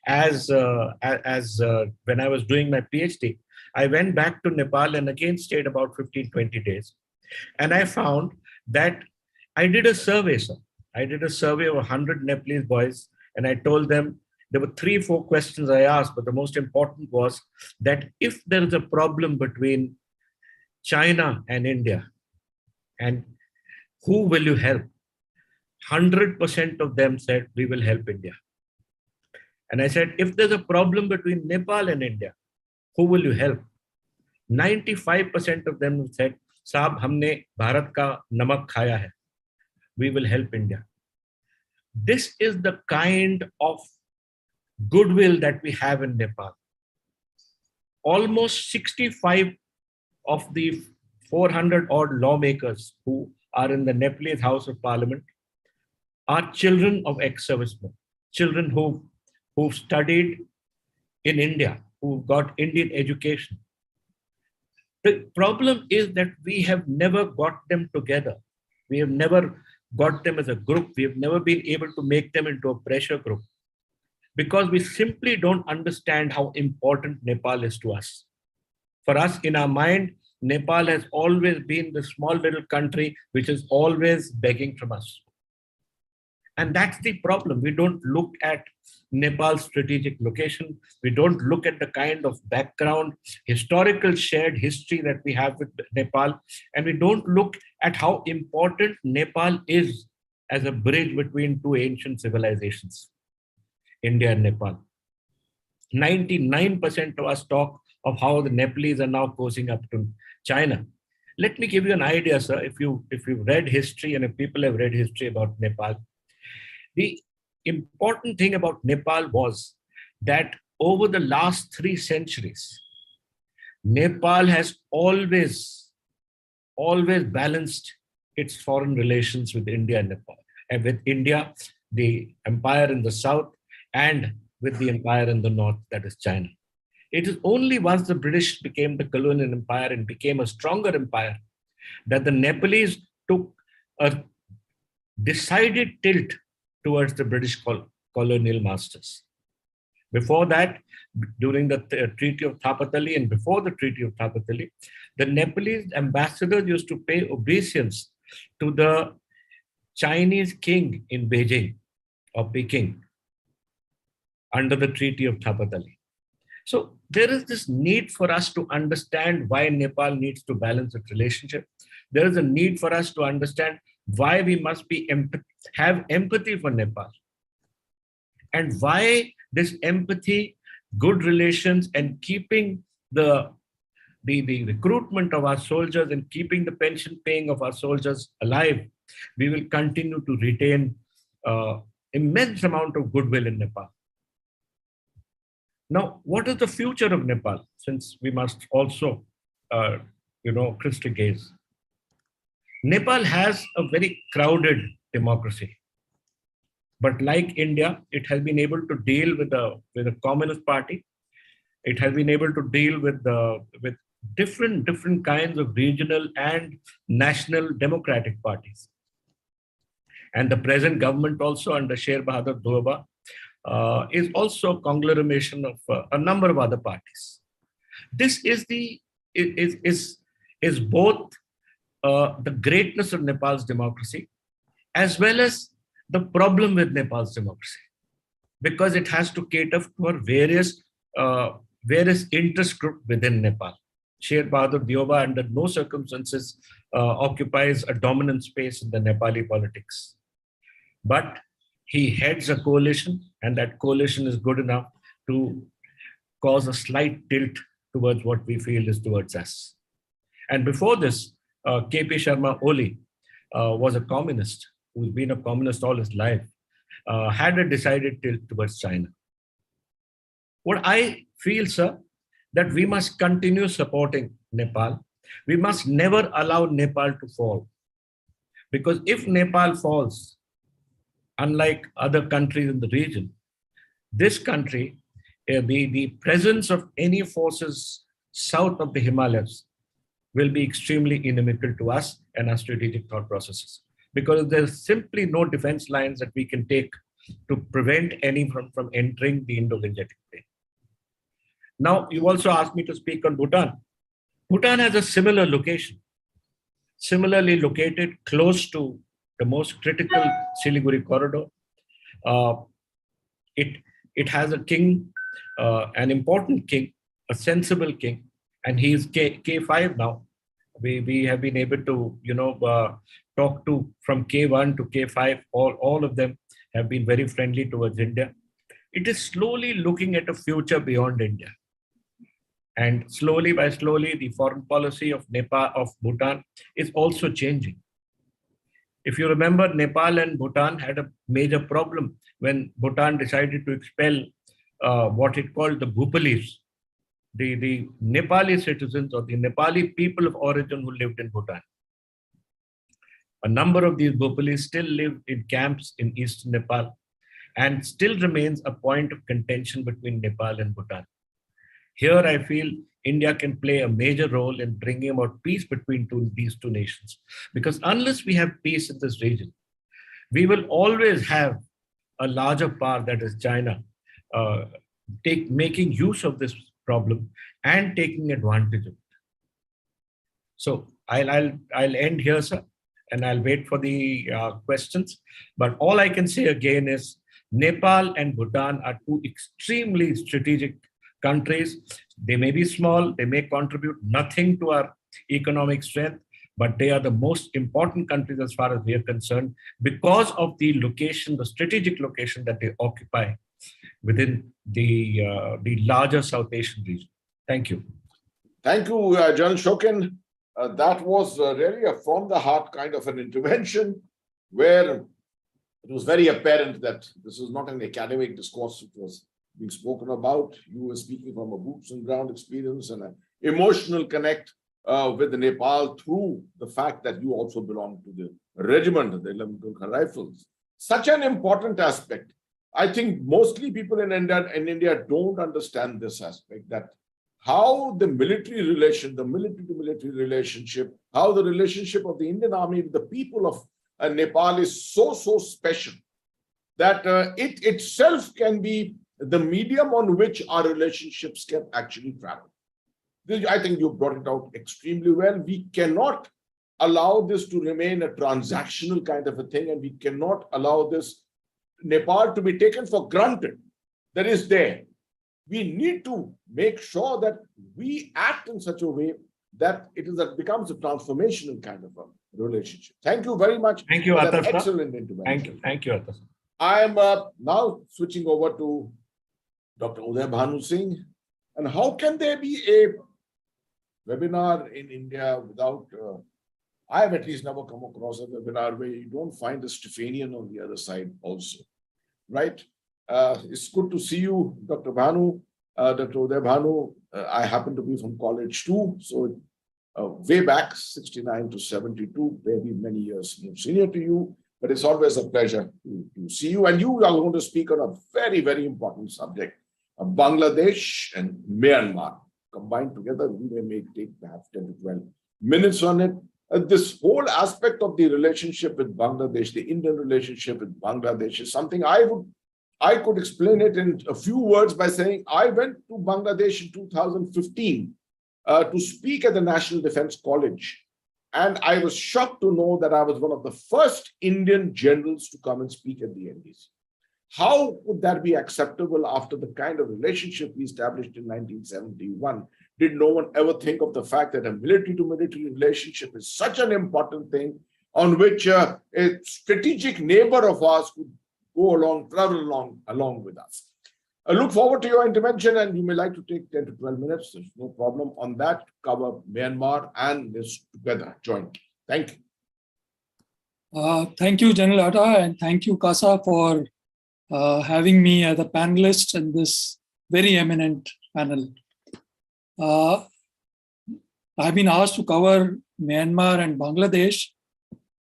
as when I was doing my PhD, I went back to Nepal and again stayed about 15-20 days. And I found that I did a survey, sir. I did a survey of 100 Nepalese boys, and I told them, there were 3-4 questions I asked, but the most important was that if there is a problem between China and India, and who will you help? 100% of them said, we will help India. And I said, if there's a problem between Nepal and India, who will you help? 95% of them said, Saab, humne Bharat ka namak khaya hai. We will help India. This is the kind of goodwill that we have in Nepal. Almost 65 of the 400 odd lawmakers who are in the Nepalese House of Parliament are children of ex-servicemen, children who studied in India, who got Indian education. The problem is that we have never got them together. We have never got them as a group. We have never been able to make them into a pressure group because we simply don't understand how important Nepal is to us. For us, in our mind, Nepal has always been the small little country which is always begging from us. And that's the problem. We don't look at Nepal's strategic location. We don't look at the kind of background, historical shared history that we have with Nepal. And we don't look at how important Nepal is as a bridge between two ancient civilizations, India and Nepal. 99% of us talk of how the Nepalese are now cozying up to China. Let me give you an idea, sir. If you've read history and if people have read history about Nepal, the important thing about Nepal was that over the last 3 centuries, Nepal has always balanced its foreign relations with India and Nepal, and with India, the empire in the south, and with the empire in the north, that is China. It is only once the British became the colonial empire and became a stronger empire that the Nepalese took a decided tilt towards the British colonial masters. Before that, during the Treaty of Thapatali and before the Treaty of Thapatali, the Nepalese ambassadors used to pay obeisance to the Chinese king in Beijing or Peking under the Treaty of Thapatali. So there is this need for us to understand why Nepal needs to balance its relationship. There is a need for us to understand why we must have empathy for Nepal, and why this empathy, good relations, and keeping the recruitment of our soldiers and keeping the pension paying of our soldiers alive, we will continue to retain immense amount of goodwill in Nepal. Now, what is the future of Nepal? Since we must also, crystal gaze. Nepal has a very crowded democracy, but like India, it has been able to deal with a communist party. It has been able to deal with different kinds of regional and national democratic parties. And the present government also under Sher Bahadur Dhurba is also a conglomeration of a number of other parties. This is both the greatness of Nepal's democracy as well as the problem with Nepal's democracy, because it has to cater for various interest groups within Nepal. Sher Bahadur Dhurba under no circumstances occupies a dominant space in the Nepali politics. But he heads a coalition, and that coalition is good enough to cause a slight tilt towards what we feel is towards us. And before this, K.P. Sharma Oli was a communist who's been a communist all his life, had a decided tilt towards China. What I feel, sir, that we must continue supporting Nepal. We must never allow Nepal to fall. Because if Nepal falls, unlike other countries in the region, this country, the presence of any forces south of the Himalayas will be extremely inimical to us and our strategic thought processes, because there's simply no defense lines that we can take to prevent any from entering the Indo-Gangetic Plain. Now, you also asked me to speak on Bhutan. Bhutan has a similar location, similarly located close to the most critical Siliguri corridor. It has a king, an important king, a sensible king, and he is K5 now. We have been able to, talk to from K1 to K5. All of them have been very friendly towards India. It is slowly looking at a future beyond India. And slowly by slowly, the foreign policy of Bhutan is also changing. If you remember, Nepal and Bhutan had a major problem when Bhutan decided to expel what it called the Bhupalis, the Nepali citizens or the Nepali people of origin who lived in Bhutan. A number of these Bhupalis still live in camps in eastern Nepal and still remains a point of contention between Nepal and Bhutan. Here, I feel India can play a major role in bringing about peace between these two nations. Because unless we have peace in this region, we will always have a larger power, that is China, making use of this problem and taking advantage of it. So I'll end here, sir, and I'll wait for the questions. But all I can say again is Nepal and Bhutan are two extremely strategic countries. They may be small, they may contribute nothing to our economic strength, but they are the most important countries as far as we are concerned because of the location, the strategic location that they occupy within the larger South Asian region. Thank you. Thank you, General Shokin. That was really a from the heart kind of an intervention where it was very apparent that this was not an academic discourse. It was being spoken about. You were speaking from a boots on ground experience and an emotional connect with Nepal through the fact that you also belong to the regiment, the 11th Gurkha Rifles. Such an important aspect. I think mostly people in India don't understand this aspect, that how the military relation, the military to military relationship, how the relationship of the Indian Army with the people of Nepal is so special that it itself can be the medium on which our relationships can actually travel. I think you brought it out extremely well. We cannot allow this to remain a transactional kind of a thing, and we cannot allow this Nepal to be taken for granted. That is there. We need to make sure that we act in such a way that it becomes a transformational kind of a relationship. Thank you very much. Thank you, for that Atar. excellent intervention. Thank you, Atar. I am now switching over to Dr. Uday Bhanu Singh. And how can there be a webinar in India without, I have at least never come across a webinar where you don't find a Stephanian on the other side also, right? It's good to see you, Dr. Bhanu. Dr. Uday Bhanu, I happen to be from college too, so way back, 69 to 72, maybe many years more senior to you, but it's always a pleasure to see you. And you are going to speak on a very, very important subject, Bangladesh and Myanmar. Combined together, we may take perhaps 10 to 12 minutes on it. This whole aspect of the relationship with Bangladesh, the Indian relationship with Bangladesh, is something I could explain it in a few words by saying I went to Bangladesh in 2015 to speak at the National Defense College. And I was shocked to know that I was one of the first Indian generals to come and speak at the NDC. How would that be acceptable after the kind of relationship we established in 1971? Did no one ever think of the fact that a military-to-military relationship is such an important thing on which a strategic neighbor of ours could go along, travel along with us? I look forward to your intervention, and you may like to take 10 to 12 minutes. There's no problem on that. Cover Myanmar and this together jointly. Thank you. Thank you, General Atta, and thank you, Kasa, for having me as a panelist in this very eminent panel. I've been asked to cover Myanmar and Bangladesh.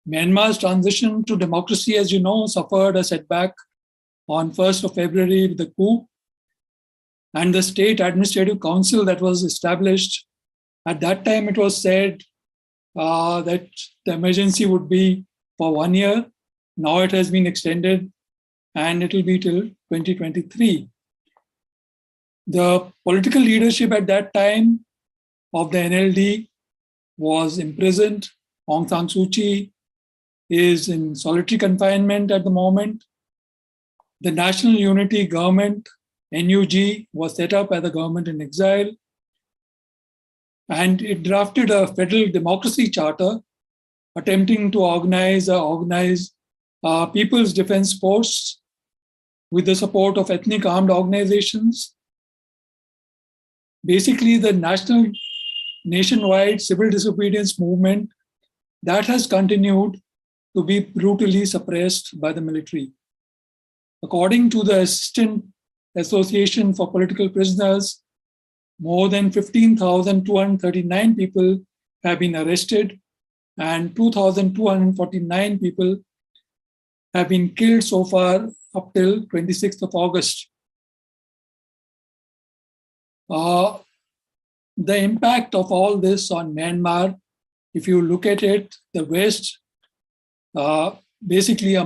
Myanmar's transition to democracy, as you know, suffered a setback on 1st of February with the coup. And the State Administrative Council that was established, at that time it was said that the emergency would be for 1 year. Now it has been extended and it will be till 2023. The political leadership at that time of the NLD was imprisoned. Aung San Suu Kyi is in solitary confinement at the moment. The National Unity Government, NUG, was set up as a government in exile. And it drafted a federal democracy charter attempting to organize People's Defense Force with the support of ethnic armed organizations. Basically, the nationwide civil disobedience movement that has continued to be brutally suppressed by the military. According to the Assistant Association for Political Prisoners, more than 15,239 people have been arrested and 2,249 people have been killed so far up till 26th of August. The impact of all this on Myanmar, if you look at it, the West basically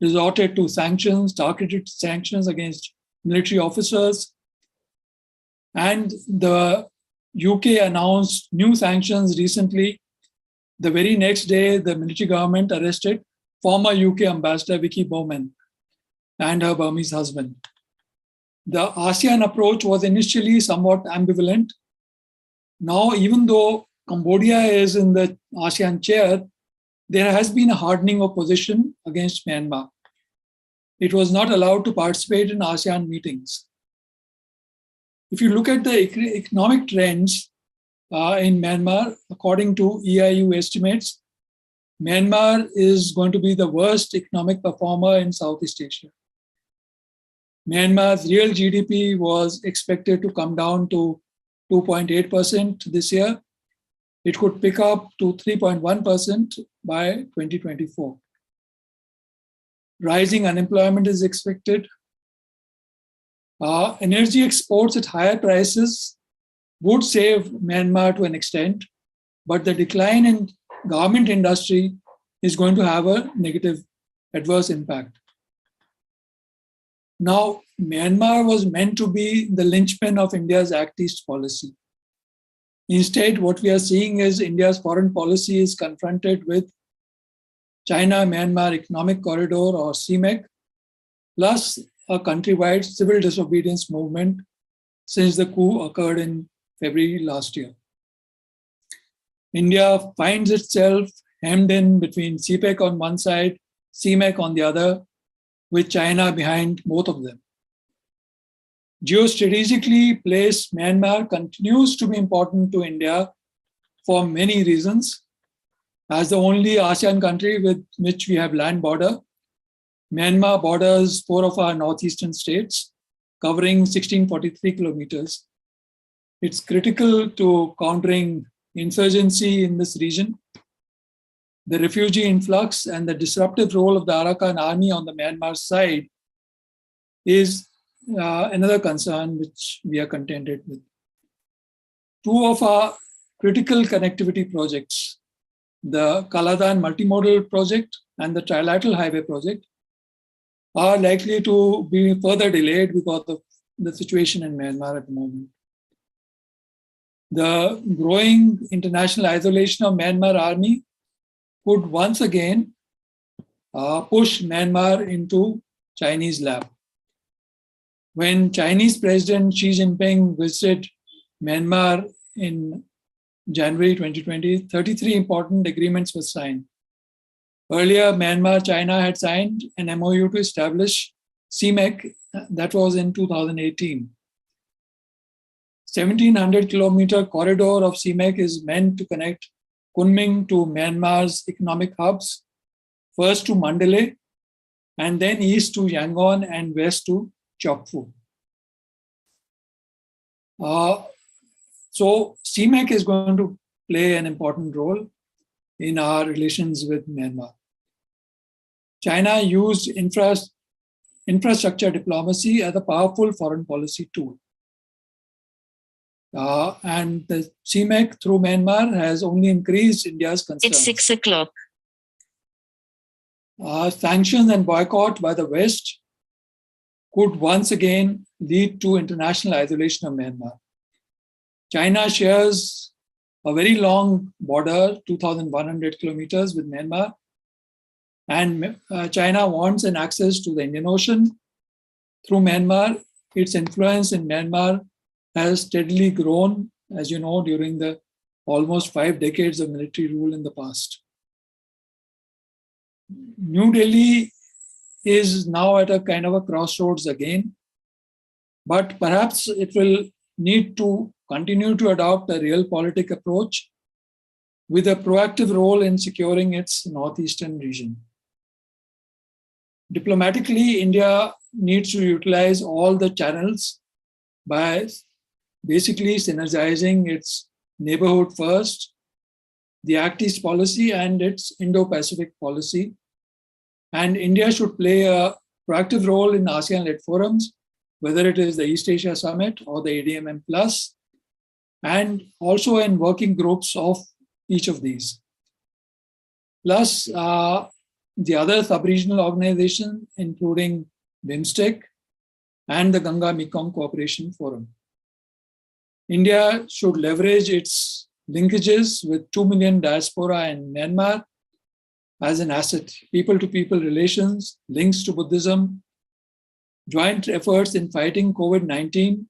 resorted to sanctions, targeted sanctions against military officers. And the UK announced new sanctions recently. The very next day, the military government arrested former UK ambassador Vicky Bowman and her Burmese husband. The ASEAN approach was initially somewhat ambivalent. Now, even though Cambodia is in the ASEAN chair, there has been a hardening of position against Myanmar. It was not allowed to participate in ASEAN meetings. If you look at the economic trends in Myanmar, according to EIU estimates, Myanmar is going to be the worst economic performer in Southeast Asia. Myanmar's real GDP was expected to come down to 2.8% this year. It could pick up to 3.1% by 2024. Rising unemployment is expected. Energy exports at higher prices would save Myanmar to an extent, but the decline in garment industry is going to have a negative adverse impact. Now, Myanmar was meant to be the linchpin of India's Act East policy. Instead, what we are seeing is India's foreign policy is confronted with China-Myanmar Economic Corridor or CMEC, plus a countrywide civil disobedience movement since the coup occurred in February last year. India finds itself hemmed in between CPEC on one side, CMEC on the other, with China behind both of them. Geostrategically placed, Myanmar continues to be important to India for many reasons. As the only ASEAN country with which we have land border, Myanmar borders 4 of our northeastern states, covering 1643 kilometers. It's critical to countering insurgency in this region. The refugee influx and the disruptive role of the Arakan army on the Myanmar side is another concern which we are contended with. 2 of our critical connectivity projects, the Kaladan multimodal project and the trilateral highway project, are likely to be further delayed because of the situation in Myanmar at the moment. The growing international isolation of Myanmar army could once again push Myanmar into Chinese lap. When Chinese President Xi Jinping visited Myanmar in January 2020, 33 important agreements were signed. Earlier, Myanmar, China had signed an MOU to establish CMEC, that was in 2018. 1,700-kilometer corridor of CMEC is meant to connect Kunming to Myanmar's economic hubs, first to Mandalay, and then east to Yangon and west to Chokfu. So CMEC is going to play an important role in our relations with Myanmar. China used infrastructure diplomacy as a powerful foreign policy tool. And the CMEC through Myanmar has only increased India's concern. It's 6 o'clock. Sanctions and boycott by the West could once again lead to international isolation of Myanmar. China shares a very long border, 2,100 kilometers with Myanmar, and China wants an access to the Indian Ocean. Through Myanmar, its influence in Myanmar has steadily grown, as you know, during the almost 5 decades of military rule in the past. New Delhi is now at a kind of a crossroads again, but perhaps it will need to continue to adopt a realpolitik approach with a proactive role in securing its northeastern region. Diplomatically, India needs to utilize all the channels by basically synergizing its neighborhood first, the Act East policy, and its Indo-Pacific policy. And India should play a proactive role in ASEAN-led forums, whether it is the East Asia Summit or the ADMM Plus, and also in working groups of each of these. Plus, the other sub-regional organizations, including BIMSTEC and the Ganga-Mekong Cooperation Forum. India should leverage its linkages with 2 million diaspora in Myanmar as an asset, people-to-people relations, links to Buddhism, joint efforts in fighting COVID-19,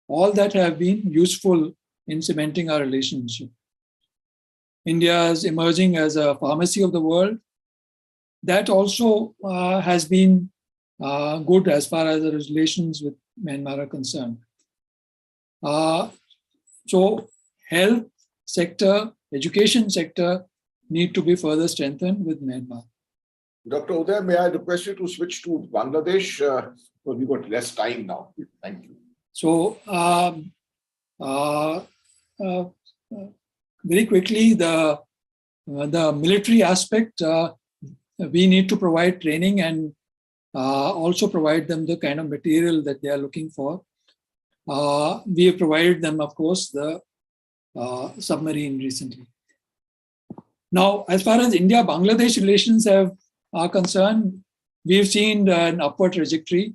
all that have been useful in cementing our relationship. India is emerging as a pharmacy of the world. That also has been good as far as the relations with Myanmar are concerned. So health sector, education sector need to be further strengthened with Myanmar. Dr. Uday, may I request you to switch to Bangladesh? Because we've got less time now. Thank you. So very quickly, the military aspect, we need to provide training and also provide them the kind of material that they are looking for. We have provided them, of course, the submarine recently. Now, as far as India-Bangladesh relations are concerned, we have seen an upward trajectory.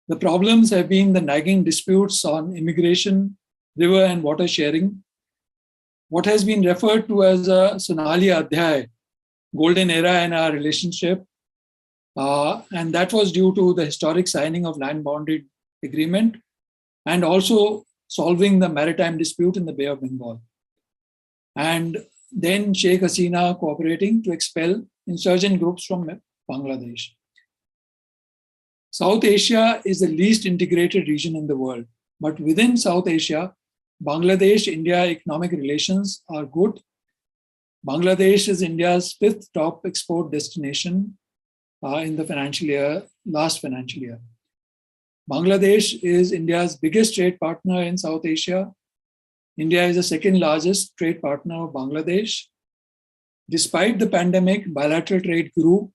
The problems have been the nagging disputes on immigration, river and water sharing, what has been referred to as a Sonali Adhyay, golden era in our relationship. And that was due to the historic signing of land boundary agreement and also solving the maritime dispute in the Bay of Bengal. And then Sheikh Hasina cooperating to expel insurgent groups from Bangladesh. South Asia is the least integrated region in the world, but within South Asia, Bangladesh-India economic relations are good. Bangladesh is India's 5th top export destination in the last financial year. Bangladesh is India's biggest trade partner in South Asia. India is the 2nd largest trade partner of Bangladesh. Despite the pandemic, bilateral trade grew,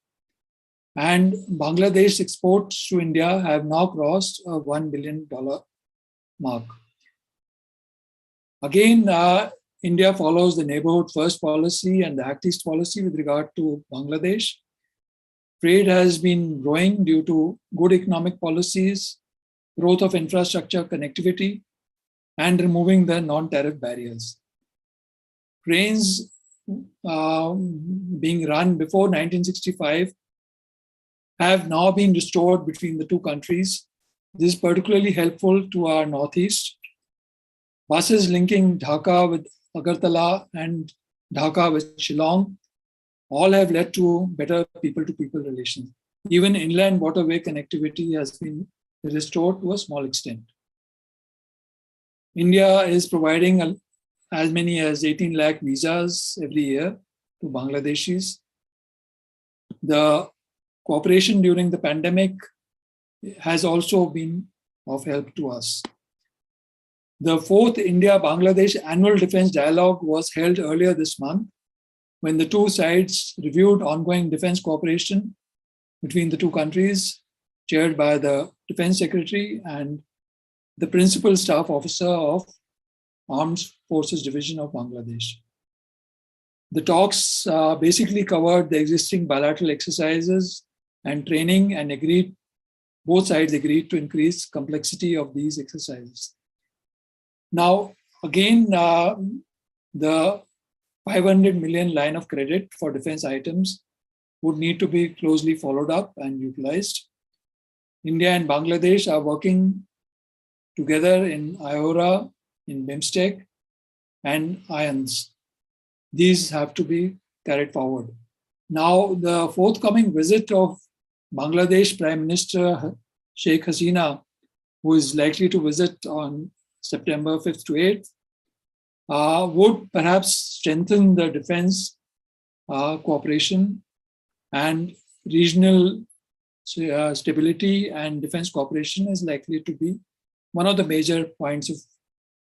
and Bangladesh exports to India have now crossed a $1 billion mark. Again, India follows the neighborhood first policy and the Act East policy with regard to Bangladesh. Trade has been growing due to good economic policies, growth of infrastructure connectivity, and removing the non-tariff barriers. Trains being run before 1965 have now been restored between the two countries. This is particularly helpful to our northeast. Buses linking Dhaka with Agartala and Dhaka with Shillong all have led to better people-to-people relations. Even inland waterway connectivity has been restored to a small extent. India is providing as many as 18 lakh visas every year to Bangladeshis. The cooperation during the pandemic has also been of help to us. The 4th India-Bangladesh Annual Defense Dialogue was held earlier this month, when the two sides reviewed ongoing defense cooperation between the two countries, chaired by the Defense Secretary and the Principal Staff Officer of Armed Forces Division of Bangladesh. The talks basically covered the existing bilateral exercises and training, and both sides agreed to increase complexity of these exercises. Now, again, the 500 million line of credit for defense items would need to be closely followed up and utilized. India and Bangladesh are working together in IORA, in BIMSTEC, and IONS. These have to be carried forward. Now, the forthcoming visit of Bangladesh Prime Minister Sheikh Hasina, who is likely to visit on September 5th to 8th, would perhaps strengthen the defense cooperation and regional stability, and defense cooperation is likely to be one of the major points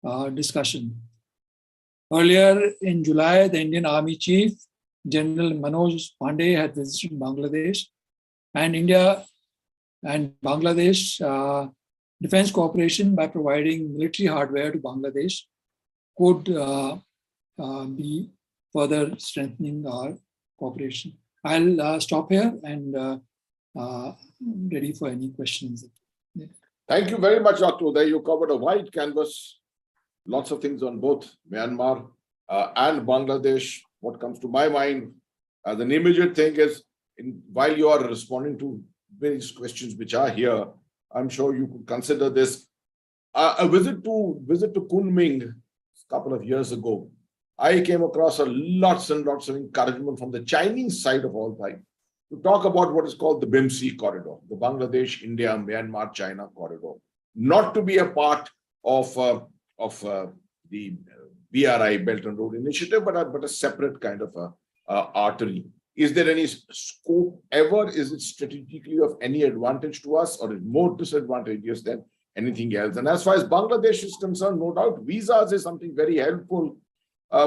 of discussion. Earlier in July, the Indian Army Chief, General Manoj Pandey, had visited Bangladesh, and India and Bangladesh defense cooperation by providing military hardware to Bangladesh could be further strengthening our cooperation. I'll stop here and ready for any questions. Thank you very much, Dr. Uday. You covered a wide canvas, lots of things on both Myanmar and Bangladesh. What comes to my mind as an immediate thing is, while you are responding to various questions which are here, I'm sure you could consider this. A visit to Kunming a couple of years ago, I came across lots and lots of encouragement from the Chinese side of all time to talk about what is called the BIMC corridor, the Bangladesh, India, Myanmar, China corridor, not to be a part of the BRI Belt and Road Initiative, but a separate kind of artery. Is there any scope ever? Is it strategically of any advantage to us, or is more disadvantageous than anything else? And as far as Bangladesh is concerned, no doubt, visas is something very helpful.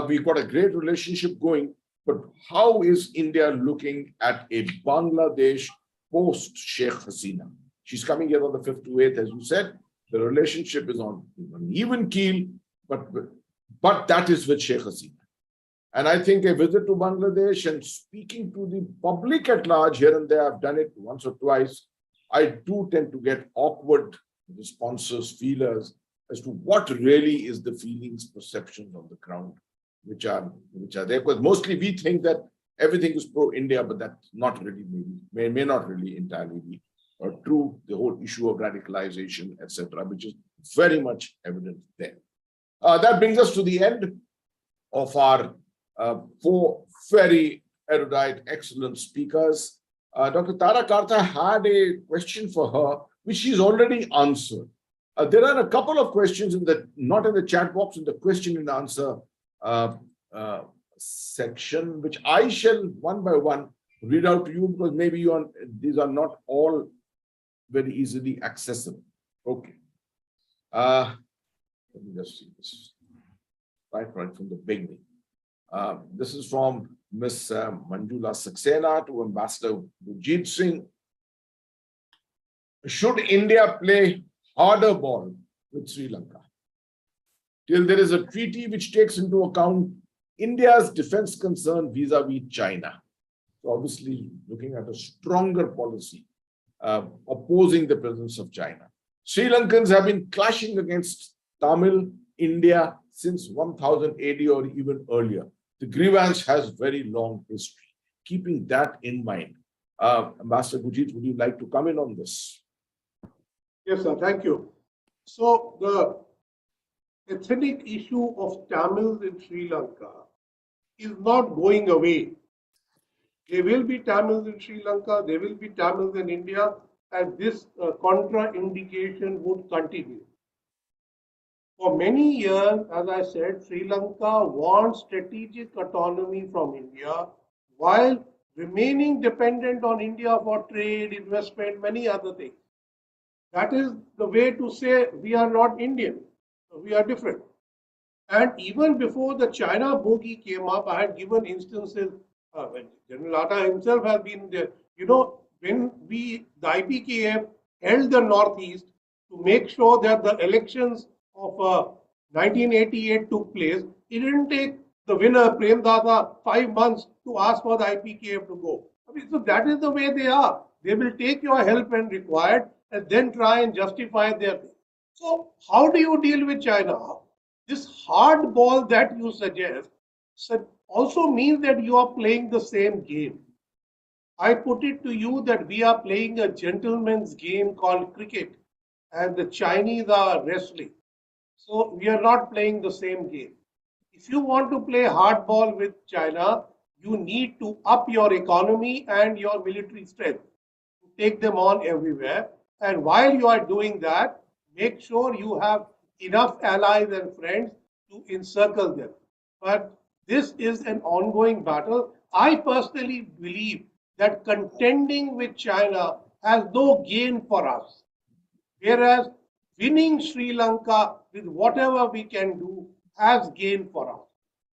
We've got a great relationship going, but how is India looking at a Bangladesh post Sheikh Hasina? She's coming here on the 5th to 8th, as you said. The relationship is on an even keel, but that is with Sheikh Hasina. And I think a visit to Bangladesh and speaking to the public at large here and there, I've done it once or twice. I do tend to get awkward responses, feelers, as to what really is the feelings, perceptions on the ground, which are there. Because mostly we think that everything is pro-India, but that's not really, may not really entirely be true. The whole issue of radicalization, etc., which is very much evident there. That brings us to the end of our 4 very erudite, excellent speakers. Dr. Tara Kartha had a question for her, which she's already answered. There are a couple of questions not in the chat box, in the question and answer section, which I shall one by one read out to you, because maybe these are not all very easily accessible. Okay. Let me just see this right from the beginning. This is from Miss Manjula Saxena to Ambassador Gurjeet Singh. Should India play harder ball with Sri Lanka till there is a treaty which takes into account India's defense concern vis-a-vis China? So obviously looking at a stronger policy opposing the presence of China. Sri Lankans have been clashing against Tamil India since 1000 AD or even earlier. The grievance has very long history. Keeping that in mind, Ambassador Gurjeet, would you like to come in on this? Yes, sir. Thank you. So the ethnic issue of Tamils in Sri Lanka is not going away. There will be Tamils in Sri Lanka, there will be Tamils in India, and this contraindication would continue. For many years, as I said, Sri Lanka wants strategic autonomy from India while remaining dependent on India for trade, investment, many other things. That is the way to say we are not Indian, we are different. And even before the China bogey came up, I had given instances when General Atta himself has been there. You know, when the IPKF held the Northeast to make sure that the elections of 1988 took place, it didn't take the winner, Prem Dada, 5 months to ask for the IPKF to go. I mean, so that is the way they are. They will take your help when required and then try and justify their thing. So how do you deal with China? This hard ball that you suggest also means that you are playing the same game. I put it to you that we are playing a gentleman's game called cricket, and the Chinese are wrestling. So we are not playing the same game. If you want to play hardball with China, you need to up your economy and your military strength to take them on everywhere. And while you are doing that, make sure you have enough allies and friends to encircle them. But this is an ongoing battle. I personally believe that contending with China has no gain for us, whereas winning Sri Lanka with whatever we can do has gain for us.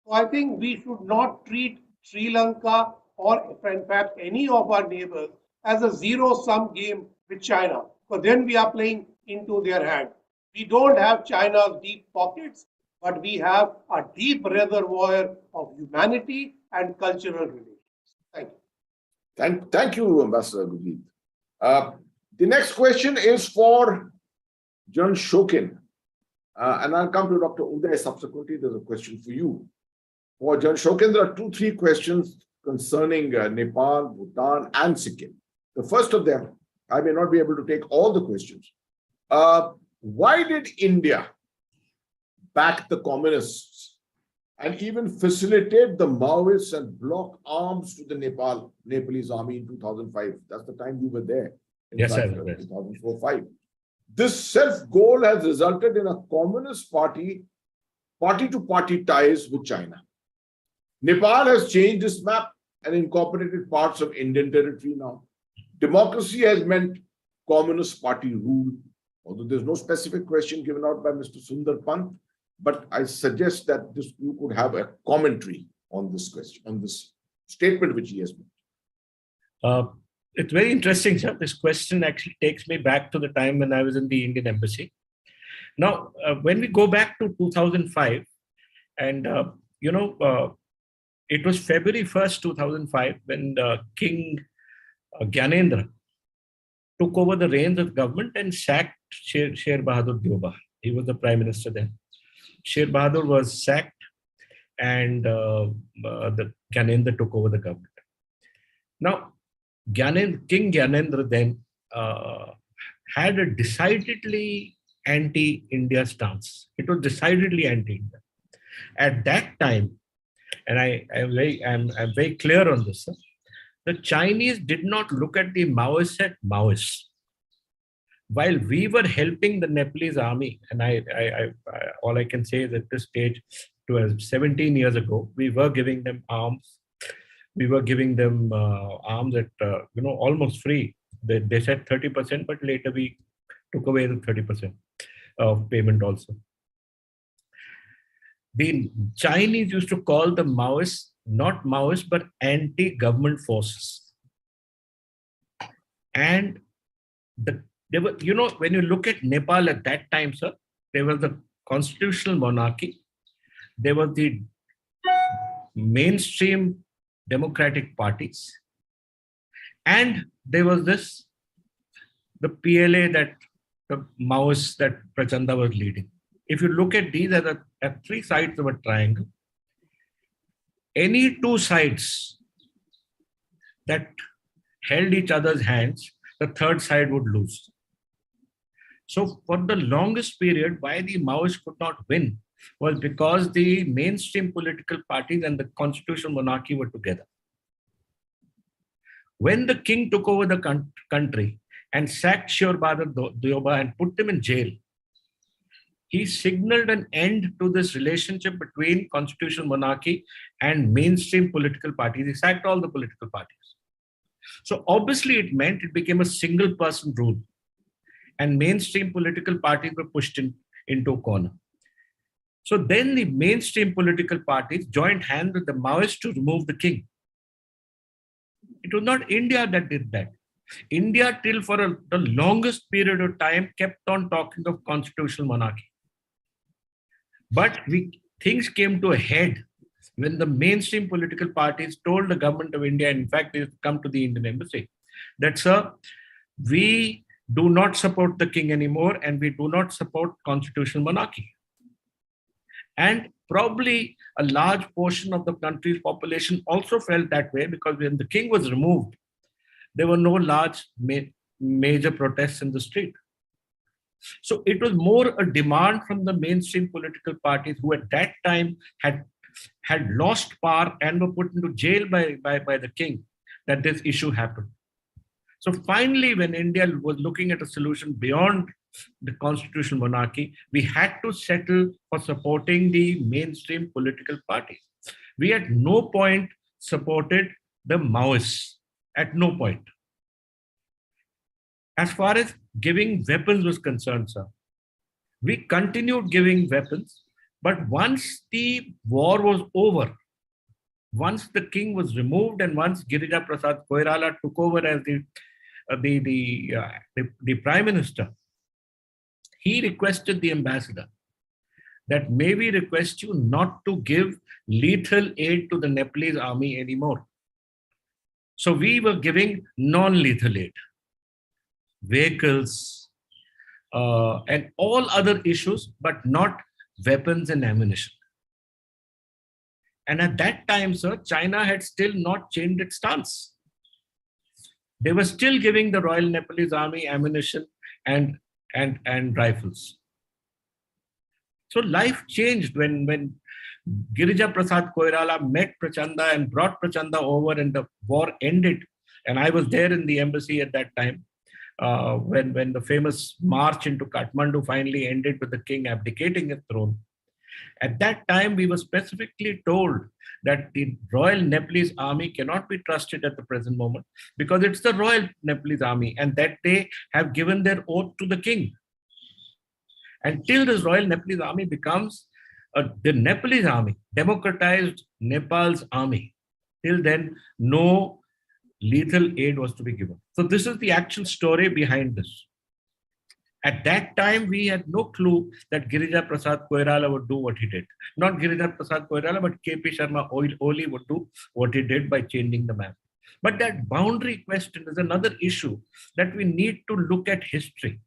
So I think we should not treat Sri Lanka or in fact any of our neighbors as a zero-sum game with China, because then we are playing into their hand. We don't have China's deep pockets, but we have a deep reservoir of humanity and cultural relations. Thank you. Thank you, Ambassador Gurjeet. The next question is for John Shokin. And I'll come to Dr. Uday subsequently. There's a question for you. For John Shokin, there are 2-3 questions concerning Nepal, Bhutan, and Sikkim. The first of them, I may not be able to take all the questions. Why did India back the communists and even facilitate the Maoists and block arms to the Nepalese army in 2005? That's the time you were there. Yes, I was there. 2004-5. This self-goal has resulted in a communist party-to-party ties with China. Nepal has changed its map and incorporated parts of Indian territory now. Democracy has meant communist party rule, although there's no specific question given out by Mr. Sundar Pant, but I suggest that you could have a commentary on this question, on this statement which he has made. It's very interesting, sir. This question actually takes me back to the time when I was in the Indian Embassy. Now, when we go back to 2005, and it was February 1st, 2005, when King Gyanendra took over the reins of government and sacked Sher Bahadur Dioba. He was the prime minister then. Sher Bahadur was sacked, and the Gyanendra took over the government. Now, King Gyanendra then had a decidedly anti-India stance. It was decidedly anti-India. At that time, and I'm very clear on this, the Chinese did not look at the Maoists as Maoists. While we were helping the Nepalese army, and all I can say is at this stage, 17 years ago, we were giving them arms. We were giving them arms at almost free. They said 30%, but later we took away the 30% of payment also. The Chinese used to call the Maoists not Maoists, but anti-government forces. And they were, when you look at Nepal at that time, sir, there was the constitutional monarchy. There were the mainstream democratic parties. And there was the PLA that the Maoists that Prachanda was leading. If you look at these as three sides of a triangle, any two sides that held each other's hands, the third side would lose. So for the longest period, why the Maoists could not win was because the mainstream political parties and the constitutional monarchy were together. When the king took over the country and sacked Sher Bahadur Dioba and put him in jail, he signaled an end to this relationship between constitutional monarchy and mainstream political parties. He sacked all the political parties. So obviously it meant it became a single person rule, and mainstream political parties were pushed into a corner. So then the mainstream political parties joined hands with the Maoists to remove the king. It was not India that did that. India, till for the longest period of time, kept on talking of constitutional monarchy. But things came to a head when the mainstream political parties told the government of India, in fact, they come to the Indian embassy, that, sir, we do not support the king anymore and we do not support constitutional monarchy. And probably a large portion of the country's population also felt that way, because when the king was removed, there were no large major protests in the street. So it was more a demand from the mainstream political parties, who at that time had lost power and were put into jail by the king, that this issue happened. So finally, when India was looking at a solution beyond the constitutional monarchy, we had to settle for supporting the mainstream political parties. We at no point supported the Maoists, at no point. As far as giving weapons was concerned, sir, we continued giving weapons, but once the war was over, once the king was removed and once Girija Prasad Koirala took over as the prime minister, he requested the ambassador that, may we request you not to give lethal aid to the Nepalese army anymore. So we were giving non-lethal aid, vehicles, and all other issues, but not weapons and ammunition. And at that time, sir, China had still not changed its stance. They were still giving the Royal Nepalese Army ammunition and rifles. So life changed when Girija Prasad Koirala met Prachanda and brought Prachanda over, and the war ended. And I was there in the embassy at that time, when the famous march into Kathmandu finally ended with the king abdicating his throne. At that time, we were specifically told that the Royal Nepalese Army cannot be trusted at the present moment, because it's the Royal Nepalese Army and that they have given their oath to the king. Until this Royal Nepalese Army becomes the Nepalese Army, democratized Nepal's army, till then, no lethal aid was to be given. So this is the actual story behind this. At that time, we had no clue that Girija Prasad Koirala would do what he did. Not Girija Prasad Koirala, but KP Sharma Oli would do what he did by changing the map. But that boundary question is another issue that we need to look at history.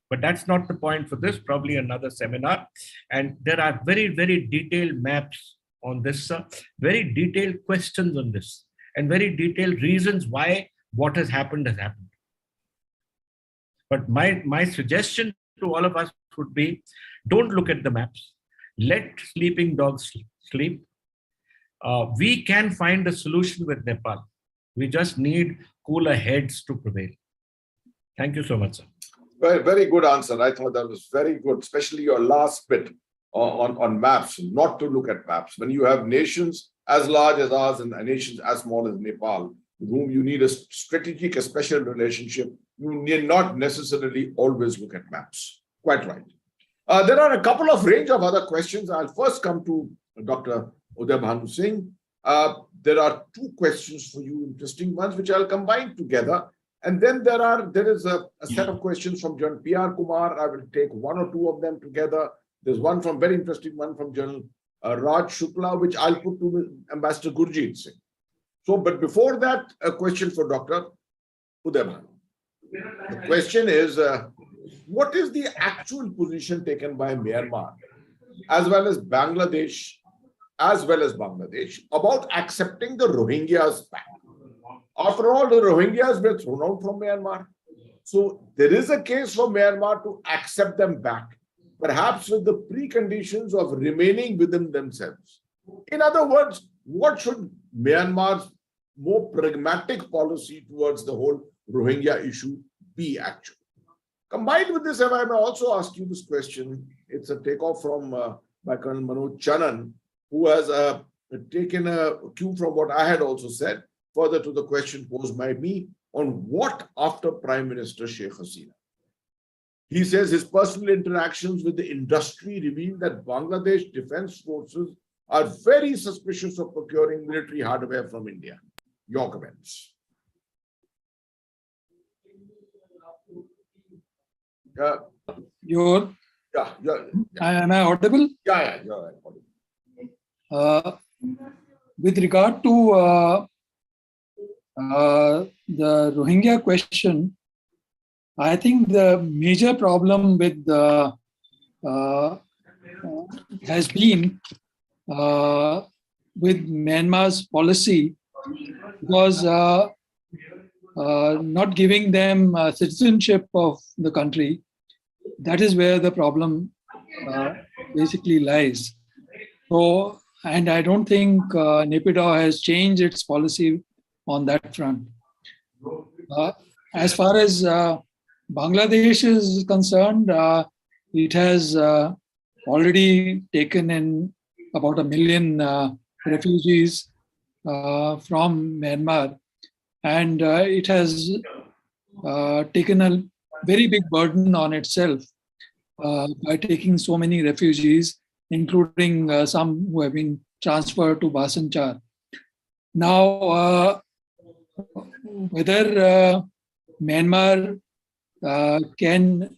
But that's not the point for this, probably another seminar. And there are very, very detailed maps on this, very detailed questions on this, and very detailed reasons why what has happened has happened. But my suggestion to all of us would be, don't look at the maps. Let sleeping dogs sleep. We can find a solution with Nepal. We just need cooler heads to prevail. Thank you so much, sir. Very, very good answer. I thought that was very good, especially your last bit on maps, not to look at maps. When you have nations as large as ours and nations as small as Nepal, with whom you need a strategic, a special relationship, you need not necessarily always look at maps. Quite right. There are a couple of range of other questions. I'll first come to Dr. Udai Singh. There are two questions for you, interesting ones, which I'll combine together. And then there is a set of questions from General P.R. Kumar. I will take one or two of them together. There's one from very interesting one from General Raj Shukla, which I'll put to Ambassador Gurjeet Singh. So, but before that, a question for Dr. Udai. The question is, what is the actual position taken by Myanmar, as well as Bangladesh, about accepting the Rohingyas back? After all, the Rohingyas were thrown out from Myanmar. So there is a case for Myanmar to accept them back, perhaps with the preconditions of remaining within themselves. In other words, what should Myanmar's more pragmatic policy towards the whole Rohingya issue be actually? Combined with this, if I may also ask you this question, it's a takeoff from by Colonel Manoj Chanan, who has taken a cue from what I had also said, further to the question posed by me on what after Prime Minister Sheikh Hasina. He says his personal interactions with the industry reveal that Bangladesh Defense Forces are very suspicious of procuring military hardware from India. Your comments. Am I audible? Yeah, you're audible. With regard to the Rohingya question, I think the major problem with has been with Myanmar's policy was not giving them citizenship of the country. That is where the problem basically lies. So, and I don't think Naypyidaw has changed its policy on that front. As far as Bangladesh is concerned, it has already taken in about 1 million refugees from Myanmar, and it has taken a very big burden on itself by taking so many refugees, including some who have been transferred to Bhasanchar. Now, whether Myanmar can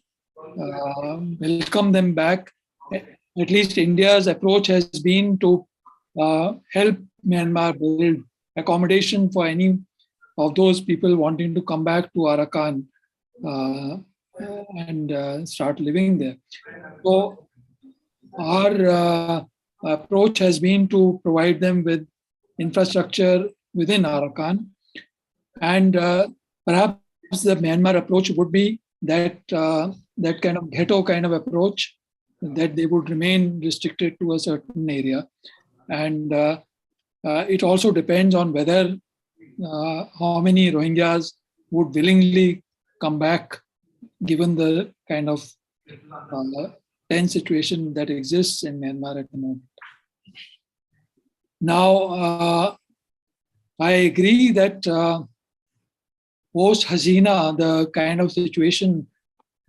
welcome them back, at least India's approach has been to help Myanmar build accommodation for any of those people wanting to come back to Arakan and start living there. So our approach has been to provide them with infrastructure within Arakan, and perhaps the Myanmar approach would be that that kind of ghetto kind of approach, that they would remain restricted to a certain area. And it also depends on whether how many Rohingyas would willingly come back, given the kind of tense situation that exists in Myanmar at the moment. Now, I agree that post Hasina, the kind of situation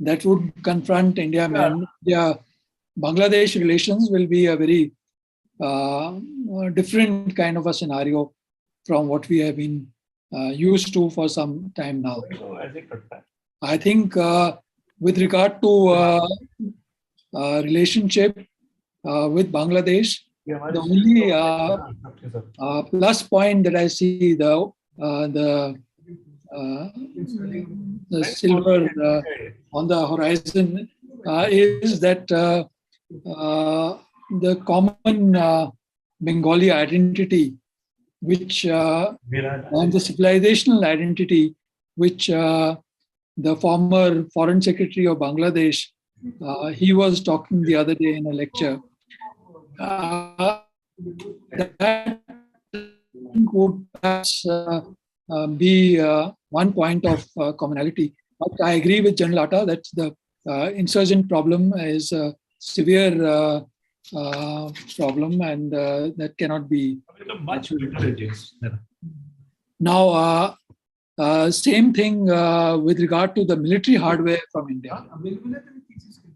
that would confront India-Bangladesh relations will be a very different kind of a scenario from what we have been used to for some time now. I think with regard to relationship with Bangladesh, the only plus point that I see, the the silver on the horizon is that the common Bengali identity, which and the civilizational identity, which the former Foreign Secretary of Bangladesh, he was talking the other day in a lecture. That would perhaps be one point of commonality. But I agree with General Atta that the insurgent problem is a severe problem, and that cannot be. Much better, yes. Now, same thing with regard to the military hardware from India.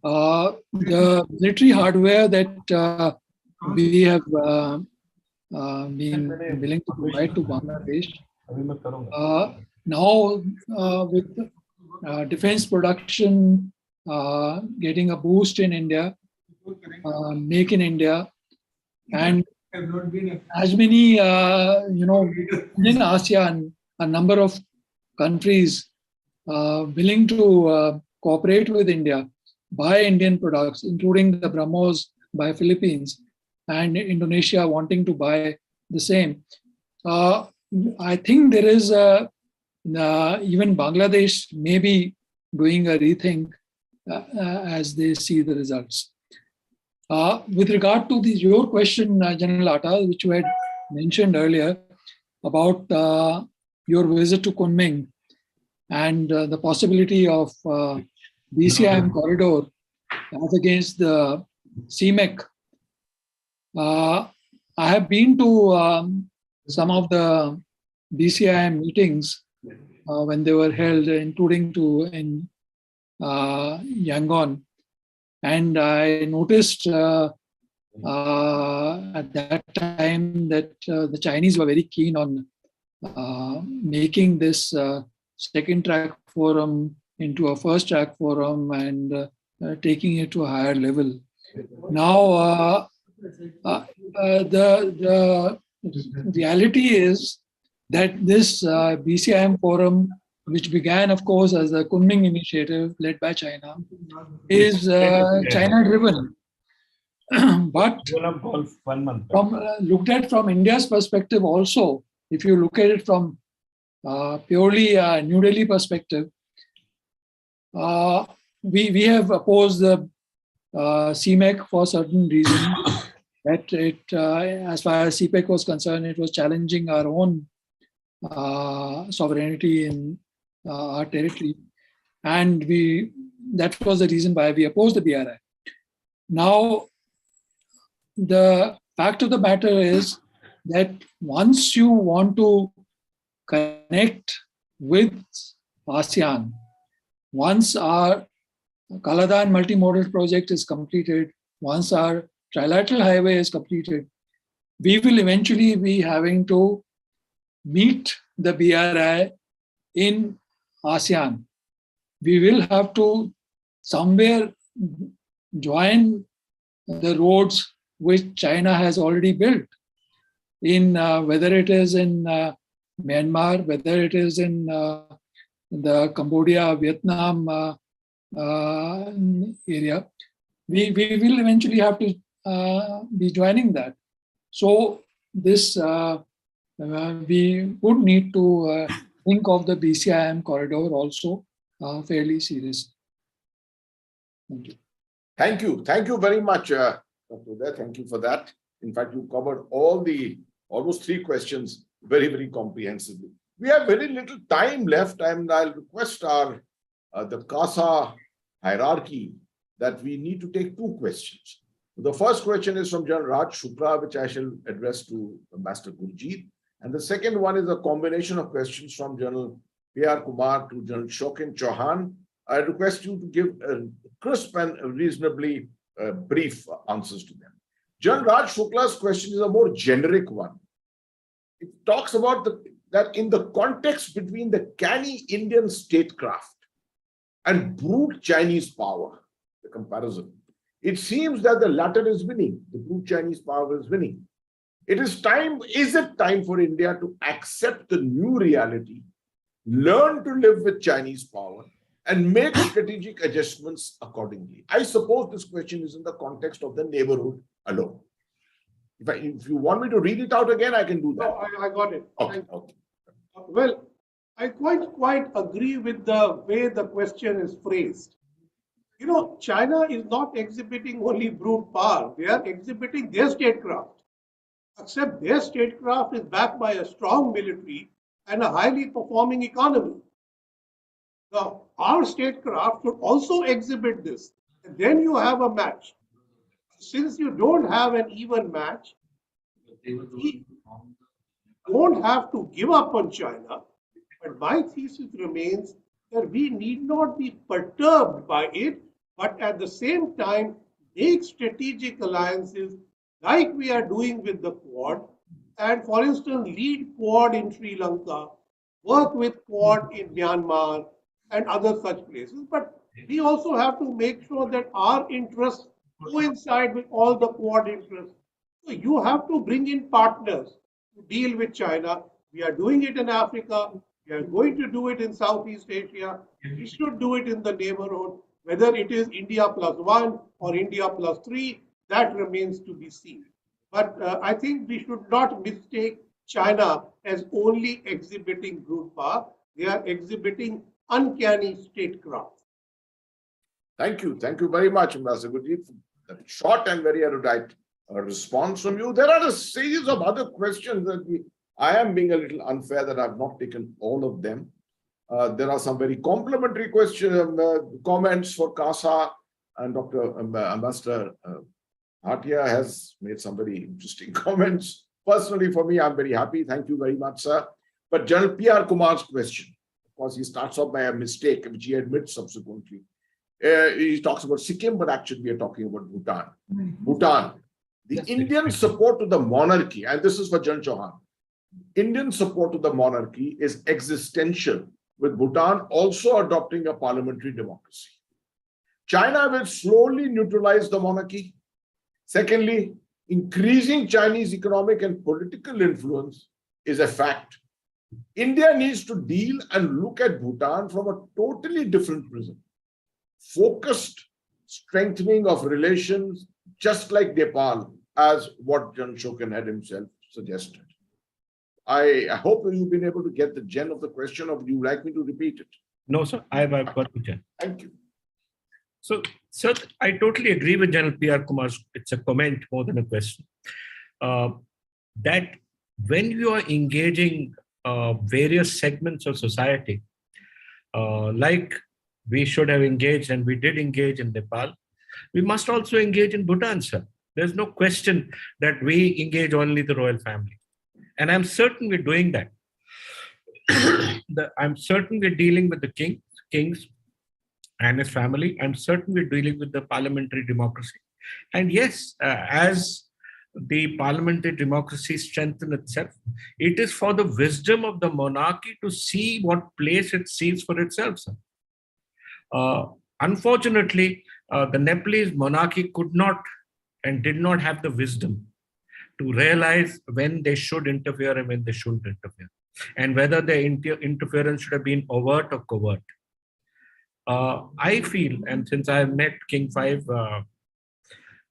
The military hardware that we have been willing to provide to Bangladesh. Now, with defense production getting a boost in India, Make in India, and as many, in ASEAN, a number of countries willing to cooperate with India, buy Indian products, including the BrahMos by Philippines, and Indonesia wanting to buy the same. I think there is even Bangladesh may be doing a rethink as they see the results. With regard to your question, General Atta, which you had mentioned earlier about your visit to Kunming and the possibility of BCIM corridor as against the CMEC. I have been to some of the BCIM meetings when they were held, including in Yangon. And I noticed at that time that the Chinese were very keen on making this second track forum into a first track forum and taking it to a higher level. Now, the reality is that this BCIM forum, which began, of course, as the Kunming initiative led by China, is China-driven. But looked at from India's perspective also, if you look at it from purely New Delhi perspective, we have opposed the CMEC for certain reasons. That it, as far as CPEC was concerned, it was challenging our own sovereignty in our territory, and that was the reason why we opposed the BRI. Now, the fact of the matter is that once you want to connect with ASEAN, once our Kaladan multimodal project is completed, once our trilateral highway is completed, we will eventually be having to meet the BRI in ASEAN. We will have to somewhere join the roads which China has already built, in whether it is in Myanmar, whether it is in the Cambodia, Vietnam area. We will eventually have to be joining that. So this we would need to think of the BCIM corridor also fairly seriously. Thank you. Thank you. Thank you very much, Dr. Uday. Thank you for that. In fact, you covered almost three questions very, very comprehensively. We have very little time left, and I'll request the CASA hierarchy that we need to take two questions. The first question is from General Raj Shukla, which I shall address to Ambassador Gurjeet. And the second one is a combination of questions from General P.R. Kumar to General Shokin Chauhan. I request you to give crisp and reasonably brief answers to them. General Raj Shukla's question is a more generic one. It talks about that in the context between the canny Indian statecraft and brute Chinese power, the comparison, it seems that the latter is winning, the brute Chinese power is winning. Is it time for India to accept the new reality, learn to live with Chinese power, and make strategic adjustments accordingly? I suppose this question is in the context of the neighborhood alone. If you want me to read it out again, I can do that. No, I got it. Okay, okay. Well, I quite agree with the way the question is phrased. You know, China is not exhibiting only brute power, they are exhibiting their statecraft. Except their statecraft is backed by a strong military and a highly performing economy. Now, our statecraft should also exhibit this. And then you have a match. Since you don't have an even match, we don't have to give up on China. But my thesis remains that we need not be perturbed by it, but at the same time, make strategic alliances like we are doing with the Quad. And for instance, lead Quad in Sri Lanka, work with Quad in Myanmar and other such places. But we also have to make sure that our interests coincide with all the Quad interests. So you have to bring in partners to deal with China. We are doing it in Africa. We are going to do it in Southeast Asia. We should do it in the neighborhood. Whether it is India +1 or India +3, that remains to be seen. But I think we should not mistake China as only exhibiting brute power. They are exhibiting uncanny statecraft. Thank you. Thank you very much, Ambassador Gurjeet, for that short and very erudite response from you. There are a series of other questions that I am being a little unfair that I've not taken all of them. There are some very complimentary comments for CASA, and Dr. Ambassador Bhatia has made some very interesting comments. Personally, for me, I'm very happy. Thank you very much, sir. But General P.R. Kumar's question, of course, he starts off by a mistake, which he admits subsequently. He talks about Sikkim, but actually we are talking about Bhutan. Bhutan, the Indian support to the monarchy, and this is for General Chauhan. Indian support to the monarchy is existential, with Bhutan also adopting a parliamentary democracy. China will slowly neutralize the monarchy. Secondly, increasing Chinese economic and political influence is a fact. India needs to deal and look at Bhutan from a totally different prism. Focused strengthening of relations, just like Nepal, as what Jan Shokan had himself suggested. I hope you've been able to get the gen of the question, or would you like me to repeat it? No, sir, I've got the gen. Thank you. So, sir, I totally agree with General P.R. Kumar. It's a comment more than a question. That when you are engaging various segments of society, like we should have engaged, and we did engage in Nepal, we must also engage in Bhutan, sir. There's no question that we engage only the royal family. And I'm certain we're doing that. I'm certain we're dealing with the kings and his family. I'm certain we're dealing with the parliamentary democracy. And yes, as the parliamentary democracy strengthens itself, it is for the wisdom of the monarchy to see what place it sees for itself, sir. Unfortunately, the Nepalese monarchy could not and did not have the wisdom to realize when they should interfere and when they shouldn't interfere, and whether their interference should have been overt or covert. I feel, and since I have met King 5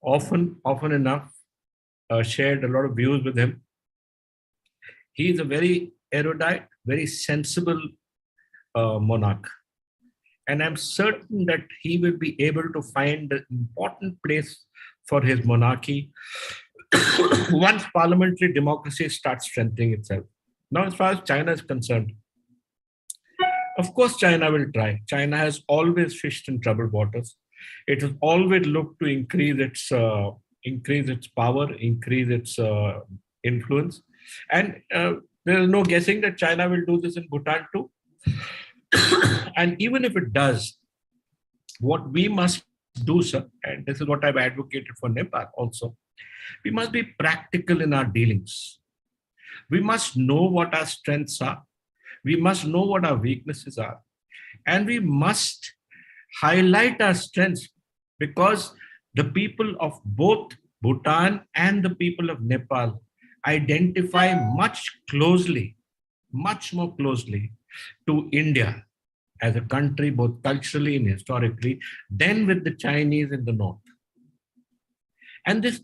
often enough, shared a lot of views with him, he is a very erudite, very sensible monarch. And I'm certain that he will be able to find an important place for his monarchy once parliamentary democracy starts strengthening itself. Now, as far as China is concerned, of course, China will try. China has always fished in troubled waters. It has always looked to increase its power, increase its influence. And there is no guessing that China will do this in Bhutan too. And even if it does, what we must do, sir, and this is what I've advocated for Nepal also, we must be practical in our dealings. We must know what our strengths are. We must know what our weaknesses are. And we must highlight our strengths, because the people of both Bhutan and the people of Nepal identify much more closely to India as a country, both culturally and historically, than with the Chinese in the north. And this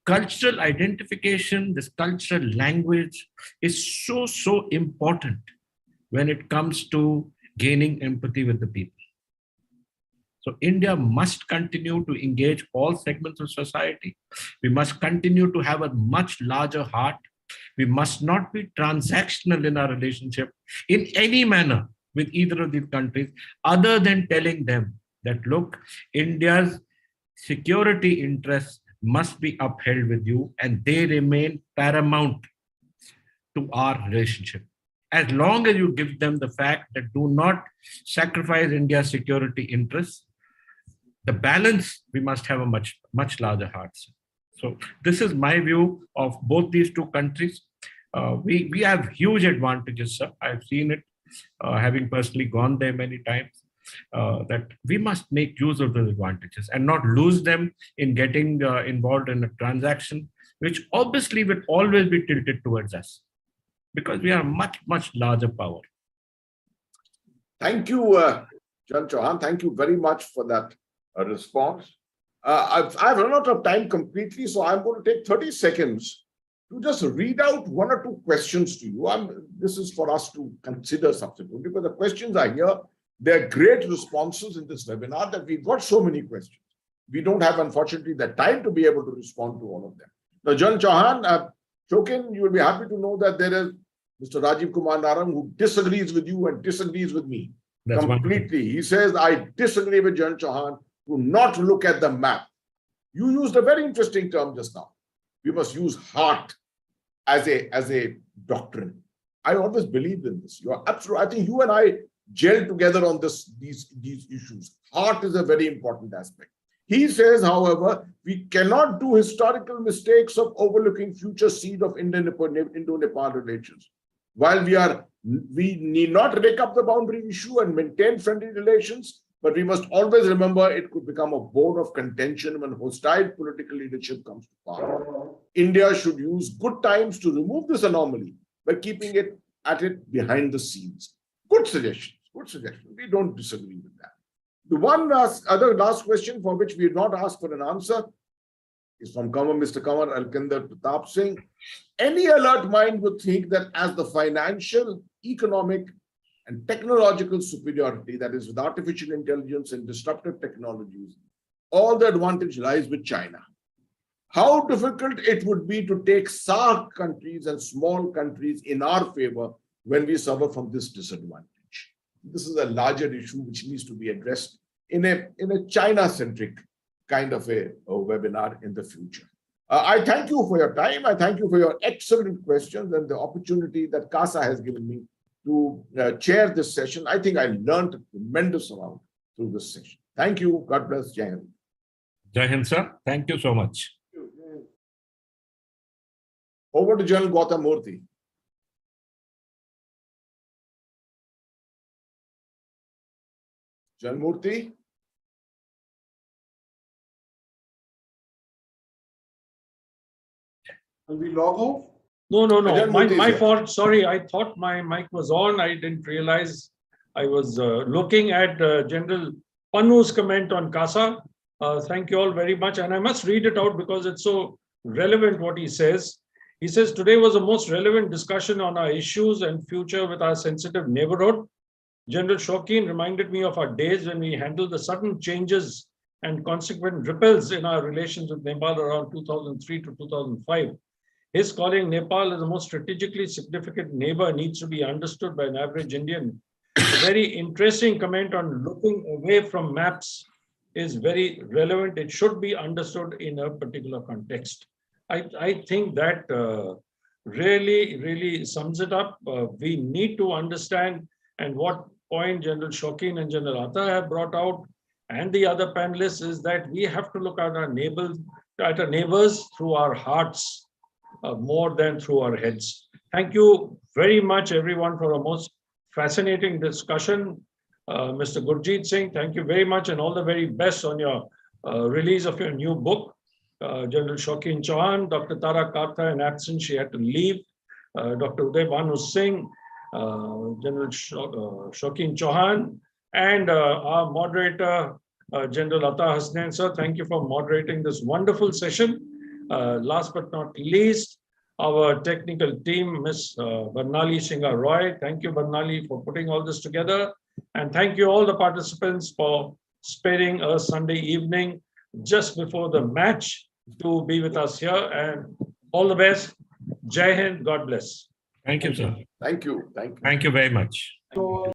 cultural identification, this cultural language is so important when it comes to gaining empathy with the people. So India must continue to engage all segments of society. We must continue to have a much larger heart. We must not be transactional in our relationship in any manner with either of these countries, other than telling them that, look, India's security interests must be upheld with you, and they remain paramount to our relationship. As long as you give them the fact that do not sacrifice India's security interests, the balance, we must have a much larger heart. So this is my view of both these two countries. We have huge advantages, sir. I've seen it, having personally gone there many times, that we must make use of those advantages and not lose them in getting involved in a transaction, which obviously will always be tilted towards us, because we are a much larger power. Thank you, Jan Chauhan. Thank you very much for that response. I've run out of time completely, so I'm going to take 30 seconds to just read out one or two questions to you. This is for us to consider subsequently, because the questions are here. They're great responses in this webinar that we've got so many questions. We don't have, unfortunately, the time to be able to respond to all of them. Now, Jan Chauhan, Shokin, you will be happy to know that there is Mr. Rajiv Kumar Naram who disagrees with you and disagrees with me. That's completely. Wonderful. He says, I disagree with Jan Chauhan to not look at the map. You used a very interesting term just now. We must use heart as a doctrine. I always believed in this. You are absolutely. I think you and I gel together on these issues. Heart is a very important aspect. He says, however, we cannot do historical mistakes of overlooking future seed of Indo-Nepal relations. While we need not rake up the boundary issue and maintain friendly relations, but we must always remember it could become a bone of contention when hostile political leadership comes to power. India should use good times to remove this anomaly by keeping it behind the scenes. Good suggestion. Good suggestion. We don't disagree with that. The one other last question for which we have not asked for an answer is from Mr. Kamar Alkindar Pratap Singh. Any alert mind would think that as the financial, economic, and technological superiority, that is with artificial intelligence and disruptive technologies, all the advantage lies with China. How difficult it would be to take SAARC countries and small countries in our favor when we suffer from this disadvantage. This is a larger issue which needs to be addressed in a China-centric kind of a webinar in the future. I thank you for your time. I thank you for your excellent questions and the opportunity that CASA has given me to chair this session. I think I learned a tremendous amount through this session. Thank you. God bless. Jai Hind. Jai Hind, sir. Thank you so much. Over to General Gautam Murthy. General Murthy. Will we log off? No. My fault. Sorry, I thought my mic was on. I didn't realize I was looking at General Pannu's comment on CASA. Thank you all very much. And I must read it out because it's so relevant what he says. He says, today was the most relevant discussion on our issues and future with our sensitive neighborhood. General Shokin reminded me of our days when we handled the sudden changes and consequent ripples in our relations with Nepal around 2003 to 2005. His calling Nepal as the most strategically significant neighbor needs to be understood by an average Indian. A very interesting comment on looking away from maps is very relevant. It should be understood in a particular context. I think that really sums it up. We need to understand, and what point General Shokin and General Atta have brought out, and the other panelists, is that we have to look at our neighbors through our hearts more than through our heads. Thank you very much, everyone, for a most fascinating discussion. Mr. Gurjeet Singh, thank you very much, and all the very best on your release of your new book. General Shaukin Chauhan, Dr. Tara Kartha in absence, she had to leave. Dr. Uday Bhanu Singh, General Shaukin Chauhan, and our moderator, General Atta Hasnain. Sir, thank you for moderating this wonderful session. Last but not least, our technical team, Ms. Barnali Singha Roy. Thank you, Barnali, for putting all this together. And thank you all the participants for sparing a Sunday evening just before the match to be with us here. And all the best. Jai Hind. God bless. Thank you, sir. Thank you. Thank you. Thank you very much. So